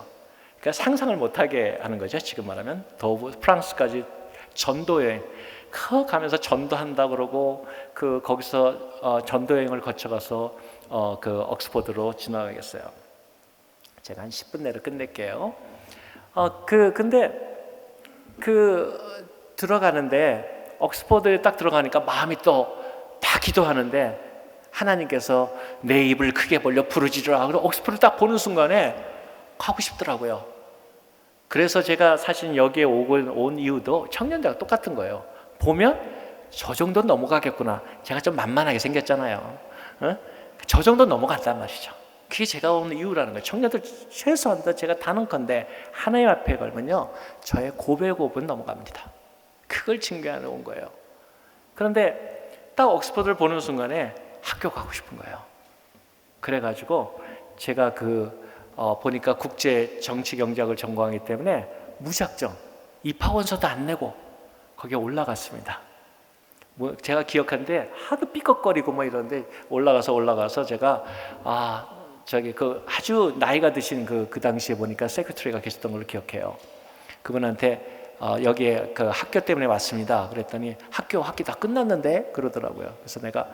그러니까 상상을 못하게 하는 거죠. 지금 말하면 프랑스까지 전도 여행, 가면서 전도한다 그러고, 거기서 전도 여행을 거쳐가서 옥스퍼드로 지나가겠어요. 제가 한 10분 내로 끝낼게요. 근데 들어가는데, 옥스퍼드에 딱 들어가니까 마음이 또 다 기도하는데, 하나님께서 내 입을 크게 벌려 부르짖으라. 그리고 옥스퍼드를 딱 보는 순간에 가고 싶더라고요. 그래서 제가 사실 여기에 온 이유도 청년들과 똑같은 거예요. 보면 저 정도 넘어가겠구나. 제가 좀 만만하게 생겼잖아요. 저 정도 넘어간단 말이죠. 그게 제가 온 이유라는 거예요. 청년들 최소한 제가 단언컨대 하나님 앞에 걸면요, 저의 고백업은 넘어갑니다. 그걸 증거하러 온 거예요. 그런데 딱 옥스퍼드를 보는 순간에 학교 가고 싶은 거예요. 그래가지고 제가 보니까 국제 정치 경제학을 전공하기 때문에 무작정 입학원서도 안 내고 거기에 올라갔습니다. 제가 기억하는데 하도 삐걱거리고 뭐 이러는데 올라가서 제가 아주 나이가 드신 그 당시에 보니까 세크레터리가 계셨던 걸로 기억해요. 그분한테 여기에 학교 때문에 왔습니다. 그랬더니 학교 다 끝났는데 그러더라고요. 그래서 내가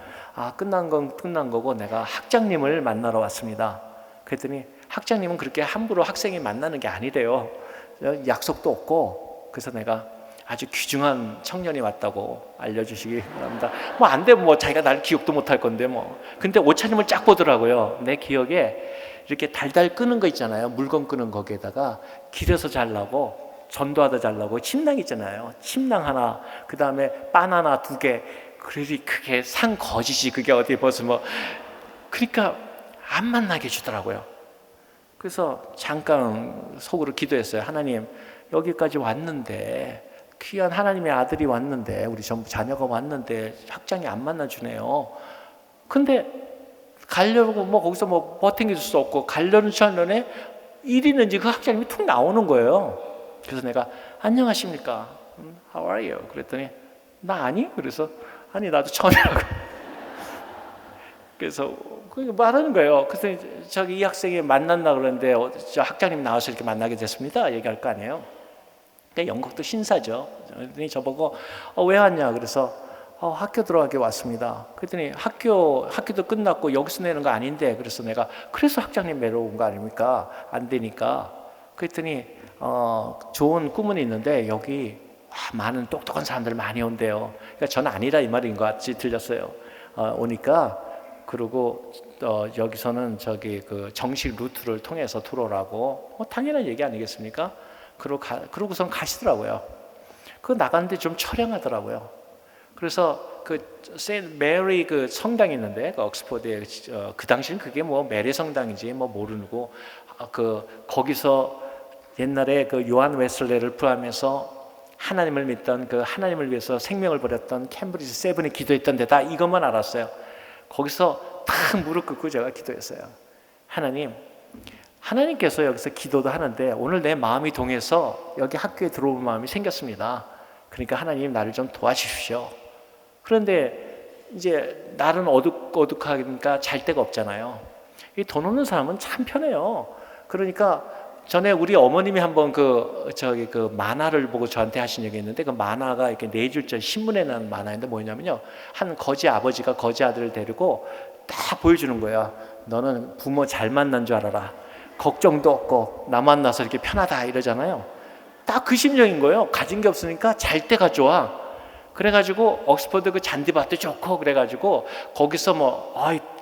끝난 건 끝난 거고 내가 학장님을 만나러 왔습니다. 그랬더니 학장님은 그렇게 함부로 학생이 만나는 게 아니래요. 약속도 없고. 그래서 내가 아주 귀중한 청년이 왔다고 알려주시기 바랍니다. 뭐 안 되면 뭐 자기가 날 기억도 못할 건데 뭐. 근데 옷차림을 쫙 보더라고요. 내 기억에 이렇게 달달 끄는 거 있잖아요. 물건 끄는 거기에다가 길에서 잘라고, 전도하다 잘라고 침낭 있잖아요. 침낭 하나, 그 다음에 바나나 2개. 그게 산 거지지. 그게 어디 벌써 뭐. 그러니까 안 만나게 해주더라고요. 그래서 잠깐 속으로 기도했어요. 하나님, 여기까지 왔는데, 귀한 하나님의 아들이 왔는데, 우리 전부 자녀가 왔는데 학장이 안 만나주네요. 근데 가려고 거기서 버팅길 수 없고, 가려는 찰나에 일이 있는지 그 학장님이 툭 나오는 거예요. 그래서 내가 안녕하십니까? How are you? 그랬더니 나 아니? 그래서 아니 나도 처음이라고. 그래서 말하는 거예요. 그래서 이 학생이 만났나 그러는데 저 학장님 나와서 이렇게 만나게 됐습니다. 얘기할 거 아니에요. 그러니까 영국도 신사죠. 그랬더니 저보고 왜 왔냐? 그래서 학교 들어가게 왔습니다. 그랬더니 학교도 끝났고 여기서 내는 거 아닌데, 그래서 내가 그래서 학장님 뵈러 온 거 아닙니까? 안 되니까. 그랬더니 좋은 꿈은 있는데 여기 많은 똑똑한 사람들 많이 온대요. 그러니까 전 아니라 이 말인 것 같이 들렸어요. 오니까 그리고 여기서는 정식 루트를 통해서 들어오라고, 당연한 얘기 아니겠습니까? 그러고선 가시더라고요. 그거 나갔는데 좀 처량하더라고요. 그래서 그 세인트 메리 그 성당이 있는데 그 옥스퍼드에 그 당시는 그게 뭐 메리 성당인지 뭐 모르고 그 거기서 옛날에 그 요한 웨슬레를 포함해서 하나님을 믿던 그 하나님을 위해서 생명을 버렸던 캠브리지 세븐이 기도했던 데다 이것만 알았어요. 거기서 탁 무릎 꿇고 제가 기도했어요. 하나님께서 여기서 기도도 하는데 오늘 내 마음이 동해서 여기 학교에 들어올 마음이 생겼습니다. 그러니까 하나님 나를 좀 도와주십시오. 그런데 이제 날은 어둑어둑하니까 잘 데가 없잖아요. 이 돈 없는 사람은 참 편해요. 그러니까 전에 우리 어머님이 한번 그 만화를 보고 저한테 하신 얘기 있는데 그 만화가 이렇게 4줄짜리 신문에 난 만화인데 뭐냐면요. 한 거지 아버지가 거지 아들을 데리고 딱 보여주는 거야. 너는 부모 잘 만난 줄 알아라. 걱정도 없고 나 만나서 이렇게 편하다 이러잖아요. 딱 그 심정인 거예요. 가진 게 없으니까 잘 때가 좋아. 그래가지고 옥스퍼드 그 잔디밭도 좋고 그래가지고 거기서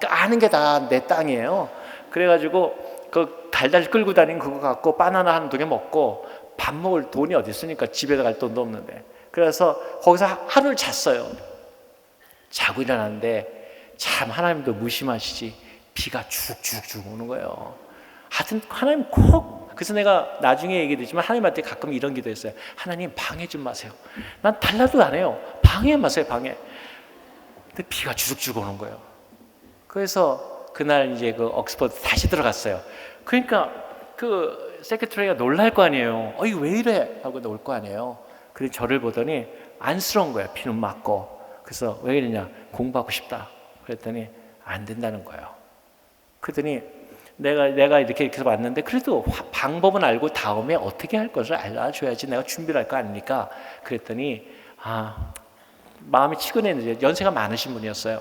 까는 게 다 내 땅이에요. 그래가지고 그 달달 끌고 다닌 그거 갖고 바나나 한두 개 먹고 밥 먹을 돈이 어디 있으니까 집에 갈 돈도 없는데 그래서 거기서 하루를 잤어요. 자고 일어났는데 참 하나님도 무심하시지 비가 쭉쭉쭉 오는 거예요. 하여튼 하나님 그래서 내가 나중에 얘기했지만 하나님한테 가끔 이런 기도했어요. 하나님 방해 좀 마세요. 난 달라도 안 해요. 방해 마세요. 방해. 근데 비가 쭉쭉 오는 거예요. 그래서 그날 이제 그 옥스퍼드 다시 들어갔어요. 그러니까 그 세크레터리가 놀랄 거 아니에요. 이거 왜 이래? 하고 올 거 아니에요. 그래서 저를 보더니 안쓰러운 거예요. 비는 맞고. 그래서 왜 이러냐? 공부하고 싶다. 그랬더니 안 된다는 거예요. 그랬더니 내가 이렇게 왔는데 그래도 방법은 알고 다음에 어떻게 할 것을 알려줘야지 내가 준비를 할 거 아닙니까? 그랬더니 마음이 치근했는데 연세가 많으신 분이었어요.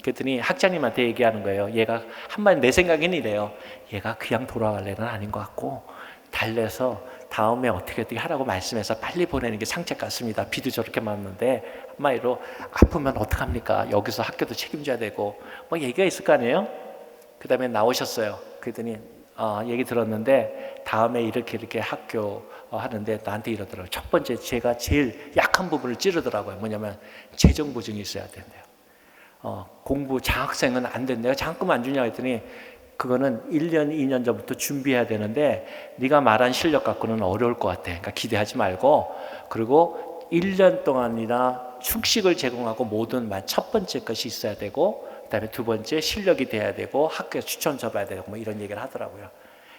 그랬더니 학장님한테 얘기하는 거예요. 얘가 한마디 내 생각에는 이래요. 얘가 그냥 돌아갈 애는 아닌 것 같고 달래서 다음에 어떻게 하라고 말씀해서 빨리 보내는 게 상책 같습니다. 비도 저렇게 맞는데 한마디로 아프면 어떡합니까? 여기서 학교도 책임져야 되고 뭐 얘기가 있을 거 아니에요? 그 다음에 나오셨어요. 그랬더니 얘기 들었는데 다음에 이렇게 학교 하는데 나한테 이러더라고요. 첫 번째 제가 제일 약한 부분을 찌르더라고요. 뭐냐면 재정 보증이 있어야 된대요. 공부 장학생은 안 된대요. 장학금 안 주냐 했더니 그거는 1년, 2년 전부터 준비해야 되는데 네가 말한 실력 갖고는 어려울 것 같아. 그러니까 기대하지 말고 그리고 1년 동안이나 축식을 제공하고 모든 첫 번째 것이 있어야 되고 그다음에 두 번째 실력이 돼야 되고 학교에 추천 줘봐야 되고 뭐 이런 얘기를 하더라고요.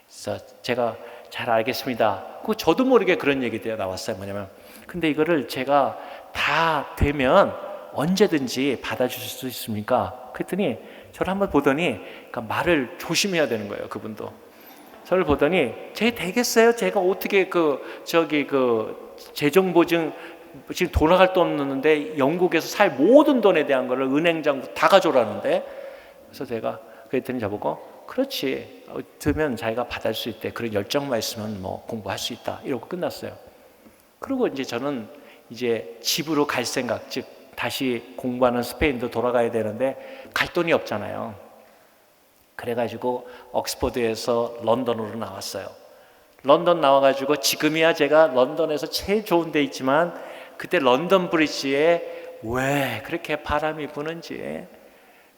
그래서 제가 잘 알겠습니다. 그 저도 모르게 그런 얘기가 나왔어요. 뭐냐면 근데 이거를 제가 다 되면 언제든지 받아주실 수 있습니까? 그랬더니 저를 한번 보더니 그러니까 말을 조심해야 되는 거예요. 그분도 저를 보더니 제 되겠어요? 제가 어떻게 재정 보증 지금 돌아갈 돈 없는데 영국에서 살 모든 돈에 대한 거를 은행장 다 가져오라는데 그래서 제가 그랬더니 저보고 그렇지 들면 자기가 받을 수 있대. 그런 열정만 있으면 뭐 공부할 수 있다. 이러고 끝났어요. 그리고 이제 저는 이제 집으로 갈 생각 즉 다시 공부하는 스페인도 돌아가야 되는데 갈 돈이 없잖아요. 그래가지고 옥스퍼드에서 런던으로 나왔어요. 런던 나와가지고 지금이야 제가 런던에서 제일 좋은 데 있지만 그때 런던 브리지에 왜 그렇게 바람이 부는지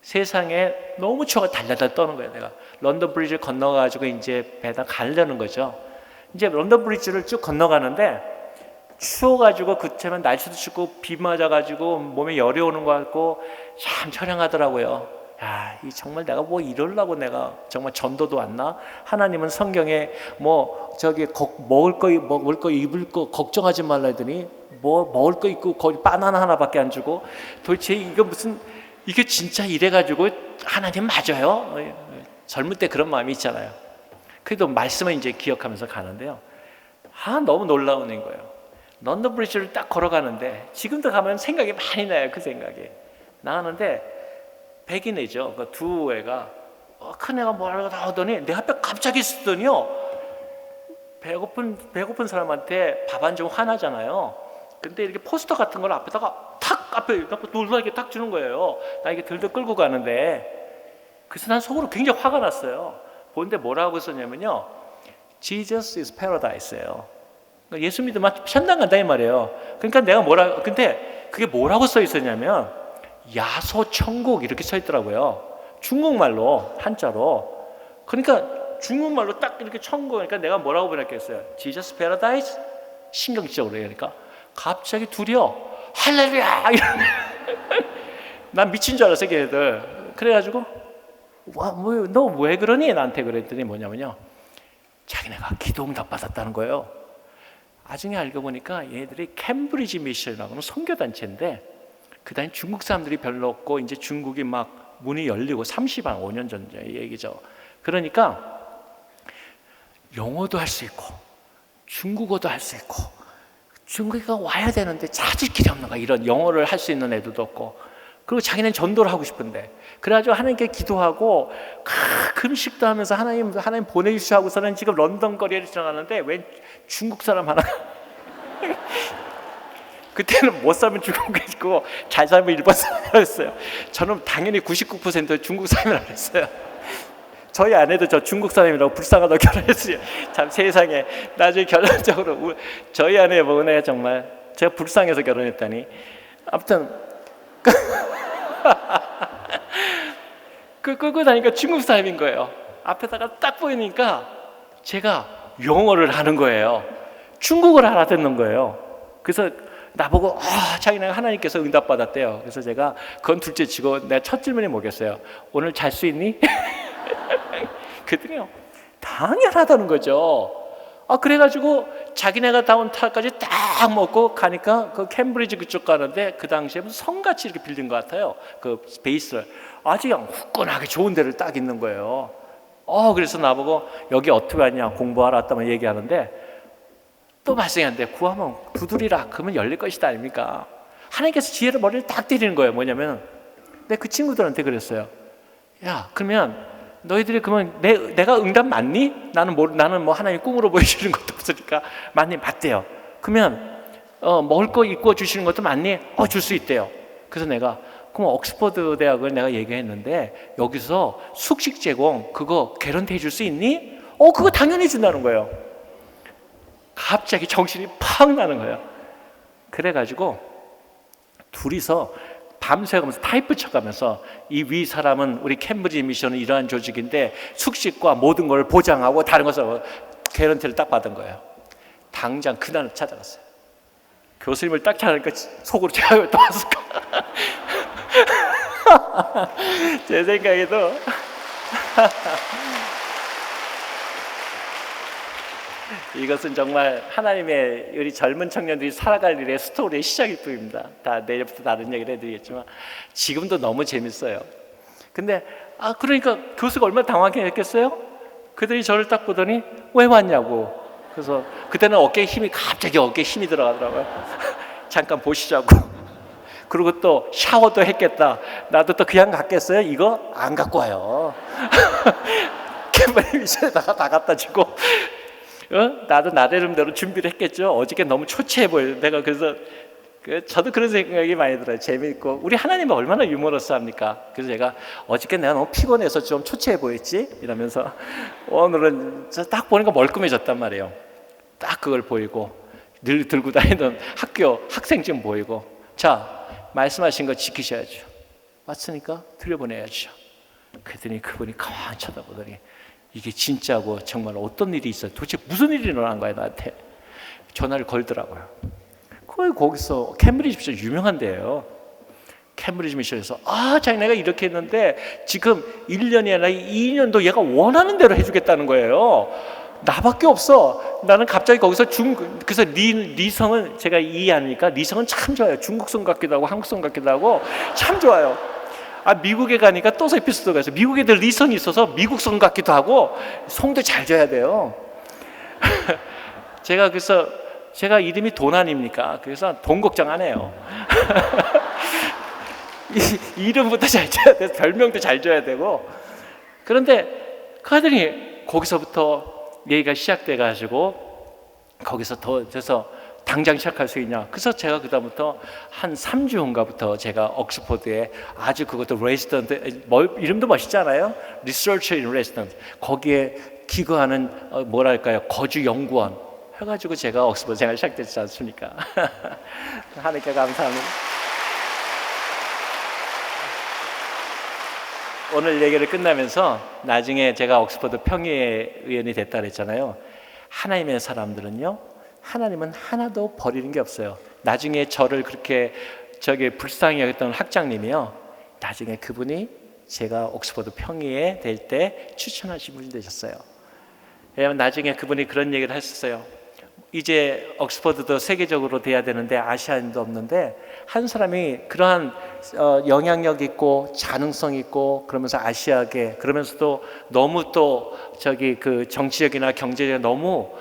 세상에 너무 추워가 달달달 떠는 거예요. 내가 런던 브리지를 건너가지고 이제 배당 가려는 거죠. 이제 런던 브리지를 쭉 건너가는데 추워가지고 그때만 날씨도 춥고 비 맞아가지고 몸에 열이 오는 것 같고 참 처량하더라고요. 야, 이 정말 내가 뭐 이러려고 내가 정말 전도도 왔나? 하나님은 성경에 먹을 거 입을 거 걱정하지 말라 했더니 뭐 먹을 거 있고 거기 바나나 하나밖에 안 주고 도대체 이게 진짜 이래가지고 하나님 맞아요? 젊을 때 그런 마음이 있잖아요. 그래도 말씀을 이제 기억하면서 가는데요. 너무 놀라운 거예요. 런던 브리지를 딱 걸어가는데 지금도 가면 생각이 많이 나요. 그 생각이 나는데 백인애죠. 그 두 애가 큰 애가 뭐라고 하더니 내 앞에 갑자기 쓰더니요. 배고픈 사람한테 밥 안 주면 화나잖아요. 근데 이렇게 포스터 같은 걸 앞에다가 앞에 놀라게 딱 주는 거예요. 나 이게 들들 끌고 가는데 그래서 난 속으로 굉장히 화가 났어요. 보는데 뭐라고 썼냐면요. Jesus is Paradise예요. 예수 믿으면 천당 간다 이 말이에요. 그러니까 근데 그게 뭐라고 써 있었냐면 야소천국 이렇게 써 있더라고요. 중국말로, 한자로. 그러니까 중국말로 딱 이렇게 천국, 그러니까 내가 뭐라고 번역했어요? Jesus Paradise? 신경적으로. 그러니까 갑자기 둘이요, 할렐루야! 이러네. 난 미친 줄 알았어, 걔네들. 그래가지고, 너 왜 그러니? 나한테 그랬더니 뭐냐면요, 자기네가 기도응답 받았다는 거예요. 나중에 알고 보니까 얘네들이 캠브리지 미션이라고 하는 선교단체인데, 그 다음에 중국 사람들이 별로 없고, 이제 중국이 막 문이 열리고 5년 전 얘기죠. 그러니까, 영어도 할 수 있고, 중국어도 할 수 있고, 중국이가 와야 되는데 찾을 길이 없는 거야. 이런 영어를 할 수 있는 애들도 없고. 그리고 자기는 전도를 하고 싶은데. 그래가지고 하나님께 기도하고 금식도 하면서 하나님 보내주시고 하고서는 지금 런던 거리를 지나가는데 웬 중국 사람 하나 그때는 못 살면 중국이고 잘 살면 일본 사람이었어요. 저는 당연히 99% 중국 사람이라고 했어요. 저희 아내도 저 중국 사람이라고 불쌍하다고 결혼했어요. 참 세상에. 나중에 결론적으로 저희 아내 은혜 정말 제가 불쌍해서 결혼했다니. 아무튼 끌고 다니까 중국 사람인 거예요. 앞에다가 딱 보이니까 제가 영어를 하는 거예요. 중국어를 알아듣는 거예요. 그래서 나보고 자기네가 하나님께서 응답받았대요. 그래서 제가 그건 둘째 치고 내가 첫 질문이 뭐겠어요? 오늘 잘 수 있니? 그랬더니요, 당연하다는 거죠. 그래가지고 자기네가 다운타운까지 딱 먹고 가니까 그 캠브리지 그쪽 가는데 그 당시에 무슨 성같이 이렇게 빌린 것 같아요. 그 베이스를 아주 그냥 후끈하게 좋은 데를 딱 있는 거예요. 그래서 나보고 여기 어떻게 왔냐, 공부하러 왔다만 얘기하는데 또 말씀하는데 구하면 두드리라 그러면 열릴 것이다 아닙니까? 하나님께서 지혜로 머리를 딱 때리는 거예요. 뭐냐면 그 친구들한테 그랬어요. 야, 그러면 너희들이 그러면 내가 응답 맞니? 나는 뭐 하나님 꿈으로 보여주는 것도 없으니까 맞니? 맞대요. 그러면 먹을 거 입고 주시는 것도 맞니? 줄 수 있대요. 그래서 내가 그럼 옥스퍼드 대학을 내가 얘기했는데 여기서 숙식 제공 그거 개런티 해줄 수 있니? 그거 당연히 준다는 거예요. 갑자기 정신이 팍 나는 거예요. 그래가지고 둘이서 밤새가면서 타이프 쳐가면서 이 위 사람은 우리 캠브리지 미션은 이러한 조직인데 숙식과 모든 걸 보장하고 다른 것을 개런티를 딱 받은 거예요. 당장 그날 찾아갔어요. 교수님을 딱 찾아가니까 속으로 제가 왜 또 왔을까? 제 생각에도 이것은 정말 하나님의 우리 젊은 청년들이 살아갈 일의 스토리의 시작일 뿐입니다. 다 내일부터 다른 얘기를 해드리겠지만 지금도 너무 재밌어요. 근데 그러니까 교수가 얼마나 당황했겠어요? 그들이 저를 딱 보더니 왜 왔냐고. 그래서 그때는 갑자기 어깨에 힘이 들어가더라고요. 잠깐 보시자고. 그리고 또 샤워도 했겠다. 나도 또 그냥 갔겠어요? 이거 안 갖고 와요. 캠브리지 미션에다가 다 갖다 주고 나도 나름대로 준비를 했겠죠. 어저께 너무 초췌해 보여요. 내가 그래서 저도 그런 생각이 많이 들어요. 재미있고 우리 하나님은 얼마나 유머러스합니까? 그래서 제가 어저께 내가 너무 피곤해서 좀 초췌해 보였지? 이러면서 오늘은 딱 보니까 멀끔해졌단 말이에요. 딱 그걸 보이고 늘 들고 다니던 학교 학생증 보이고 자 말씀하신 거 지키셔야죠. 왔으니까 들여보내야죠. 그랬더니 그분이 가만히 쳐다보더니 이게 진짜고 정말 어떤 일이 있어요? 도대체 무슨 일이 일어난 거야 나한테? 전화를 걸더라고요. 거기서 캠브리지 미션 유명한 데예요. 캠브리지 미션에서 자기네가 이렇게 했는데 지금 1년이 아니라 2년도 얘가 원하는 대로 해주겠다는 거예요. 나밖에 없어. 나는 갑자기 거기서 그래서 리성은 제가 이해하니까 리성은 참 좋아요. 중국성 같기도 하고 한국성 같기도 하고 참 좋아요. 미국에 가니까 또 에피소드가 있어요. 미국 애들 리성이 있어서 미국성 같기도 하고 성도 잘 줘야 돼요. 제가 이름이 돈 아닙니까? 그래서 돈 걱정 안 해요. 이름부터 잘 줘야 돼. 별명도 잘 줘야 되고. 그런데 그 아들이 거기서부터 얘기가 시작돼가지고 거기서 더 돼서 당장 시작할 수 있냐. 그래서 제가 그다음부터 한 3주 후인가부터 제가 옥스퍼드에 아주 그것도 레지던트 이름도 멋있잖아요. Researcher in Residence. 거기에 기거하는 뭐랄까요 거주 연구원. 해가지고 제가 옥스퍼드 생활 시작됐지 않습니까? 하나님께 감사합니다. 오늘 얘기를 끝나면서 나중에 제가 옥스퍼드 평의회 의원이 됐다 그랬잖아요. 하나님의 사람들은요, 하나님은 하나도 버리는 게 없어요. 나중에 저를 그렇게 불쌍히 여겼던 학장님이요, 나중에 그분이 제가 옥스퍼드 평의회 될 때 추천하신 분이 되셨어요. 왜냐하면 나중에 그분이 그런 얘기를 했었어요. 이제 옥스퍼드도 세계적으로 돼야 되는데 아시아인도 없는데, 한 사람이 그러한 영향력 있고 자능성 있고 그러면서 아시아계, 그러면서도 너무 또 그 정치적이나 경제적 너무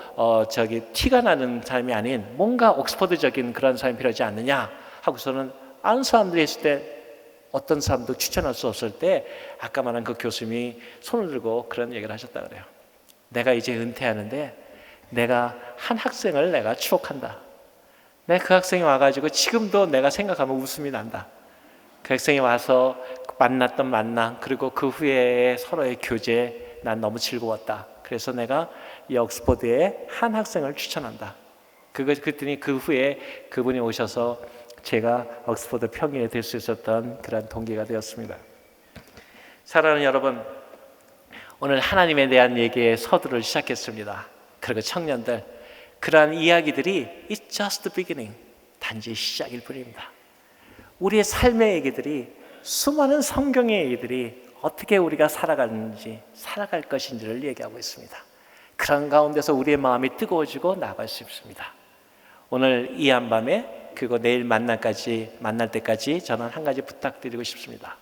티가 나는 사람이 아닌 뭔가 옥스퍼드적인 그런 사람이 필요하지 않느냐 하고서는 아는 사람들이 했을 때 어떤 사람도 추천할 수 없을 때 아까 말한 그 교수님이 손을 들고 그런 얘기를 하셨다 그래요. 내가 이제 은퇴하는데 내가 한 학생을 내가 추억한다. 내가 그 학생이 와가지고 지금도 내가 생각하면 웃음이 난다. 그 학생이 와서 만났던 만남, 그리고 그 후에 서로의 교제, 난 너무 즐거웠다. 그래서 내가 이 옥스퍼드에 한 학생을 추천한다. 그랬더니 그 후에 그분이 오셔서 제가 옥스퍼드 평의에 될 수 있었던 그런 동기가 되었습니다. 사랑하는 여러분, 오늘 하나님에 대한 얘기의 서두를 시작했습니다. 그리고 청년들, 그러한 이야기들이 It's just the beginning, 단지 시작일 뿐입니다. 우리의 삶의 얘기들이, 수많은 성경의 얘기들이 어떻게 우리가 살아가는지, 살아갈 것인지를 얘기하고 있습니다. 그런 가운데서 우리의 마음이 뜨거워지고 나아갈 수 있습니다. 오늘 이 한밤에, 그리고 내일 만날 때까지 저는 한 가지 부탁드리고 싶습니다.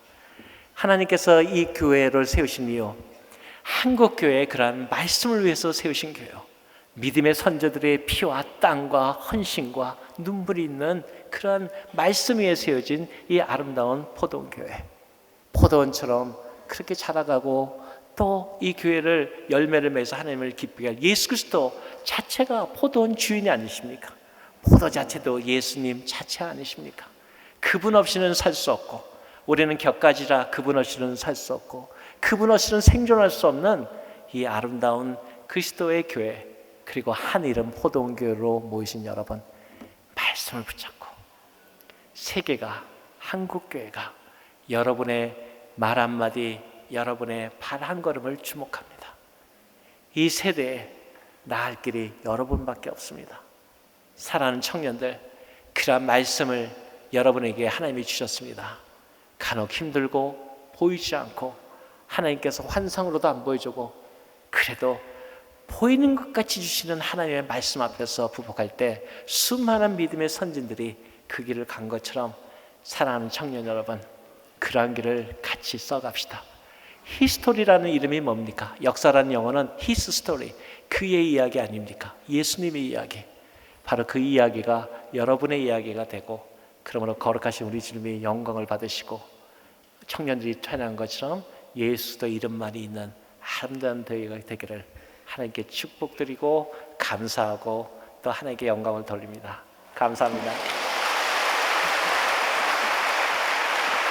하나님께서 이 교회를 세우신 이유, 한국교회의 그러한 말씀을 위해서 세우신 교회요, 믿음의 선조들의 피와 땀과 헌신과 눈물이 있는 그런 말씀 위에 세워진 이 아름다운 포도원교회, 포도원처럼 그렇게 자라가고 또 이 교회를 열매를 맺어서 하나님을 기쁘게 할 예수 그리스도 자체가 포도원 주인이 아니십니까? 포도 자체도 예수님 자체 아니십니까? 그분 없이는 살 수 없고, 우리는 격가지라 그분 없이는 살 수 없고, 그분 없이는 생존할 수 없는 이 아름다운 그리스도의 교회, 그리고 한 이름 포도원교회로 모이신 여러분, 말씀을 붙잡고 세계가, 한국교회가 여러분의 말 한마디, 여러분의 발 한 걸음을 주목합니다. 이 세대에 나을 길이 여러분밖에 없습니다. 사랑하는 청년들, 그러한 말씀을 여러분에게 하나님이 주셨습니다. 간혹 힘들고 보이지 않고 하나님께서 환상으로도 안 보여주고, 그래도 보이는 것 같이 주시는 하나님의 말씀 앞에서 부복할 때 수많은 믿음의 선진들이 그 길을 간 것처럼, 사랑하는 청년 여러분, 그러한 길을 같이 써갑시다. 히스토리라는 이름이 뭡니까? 역사라는 영어는 His story, 그의 이야기 아닙니까? 예수님의 이야기. 바로 그 이야기가 여러분의 이야기가 되고, 그러므로 거룩하신 우리 주님이 영광을 받으시고 청년들이 찬양한 것처럼 예수도 이름만이 있는 아름다운 대회가 되기를 하나님께 축복드리고 감사하고 또 하나님께 영광을 돌립니다. 감사합니다.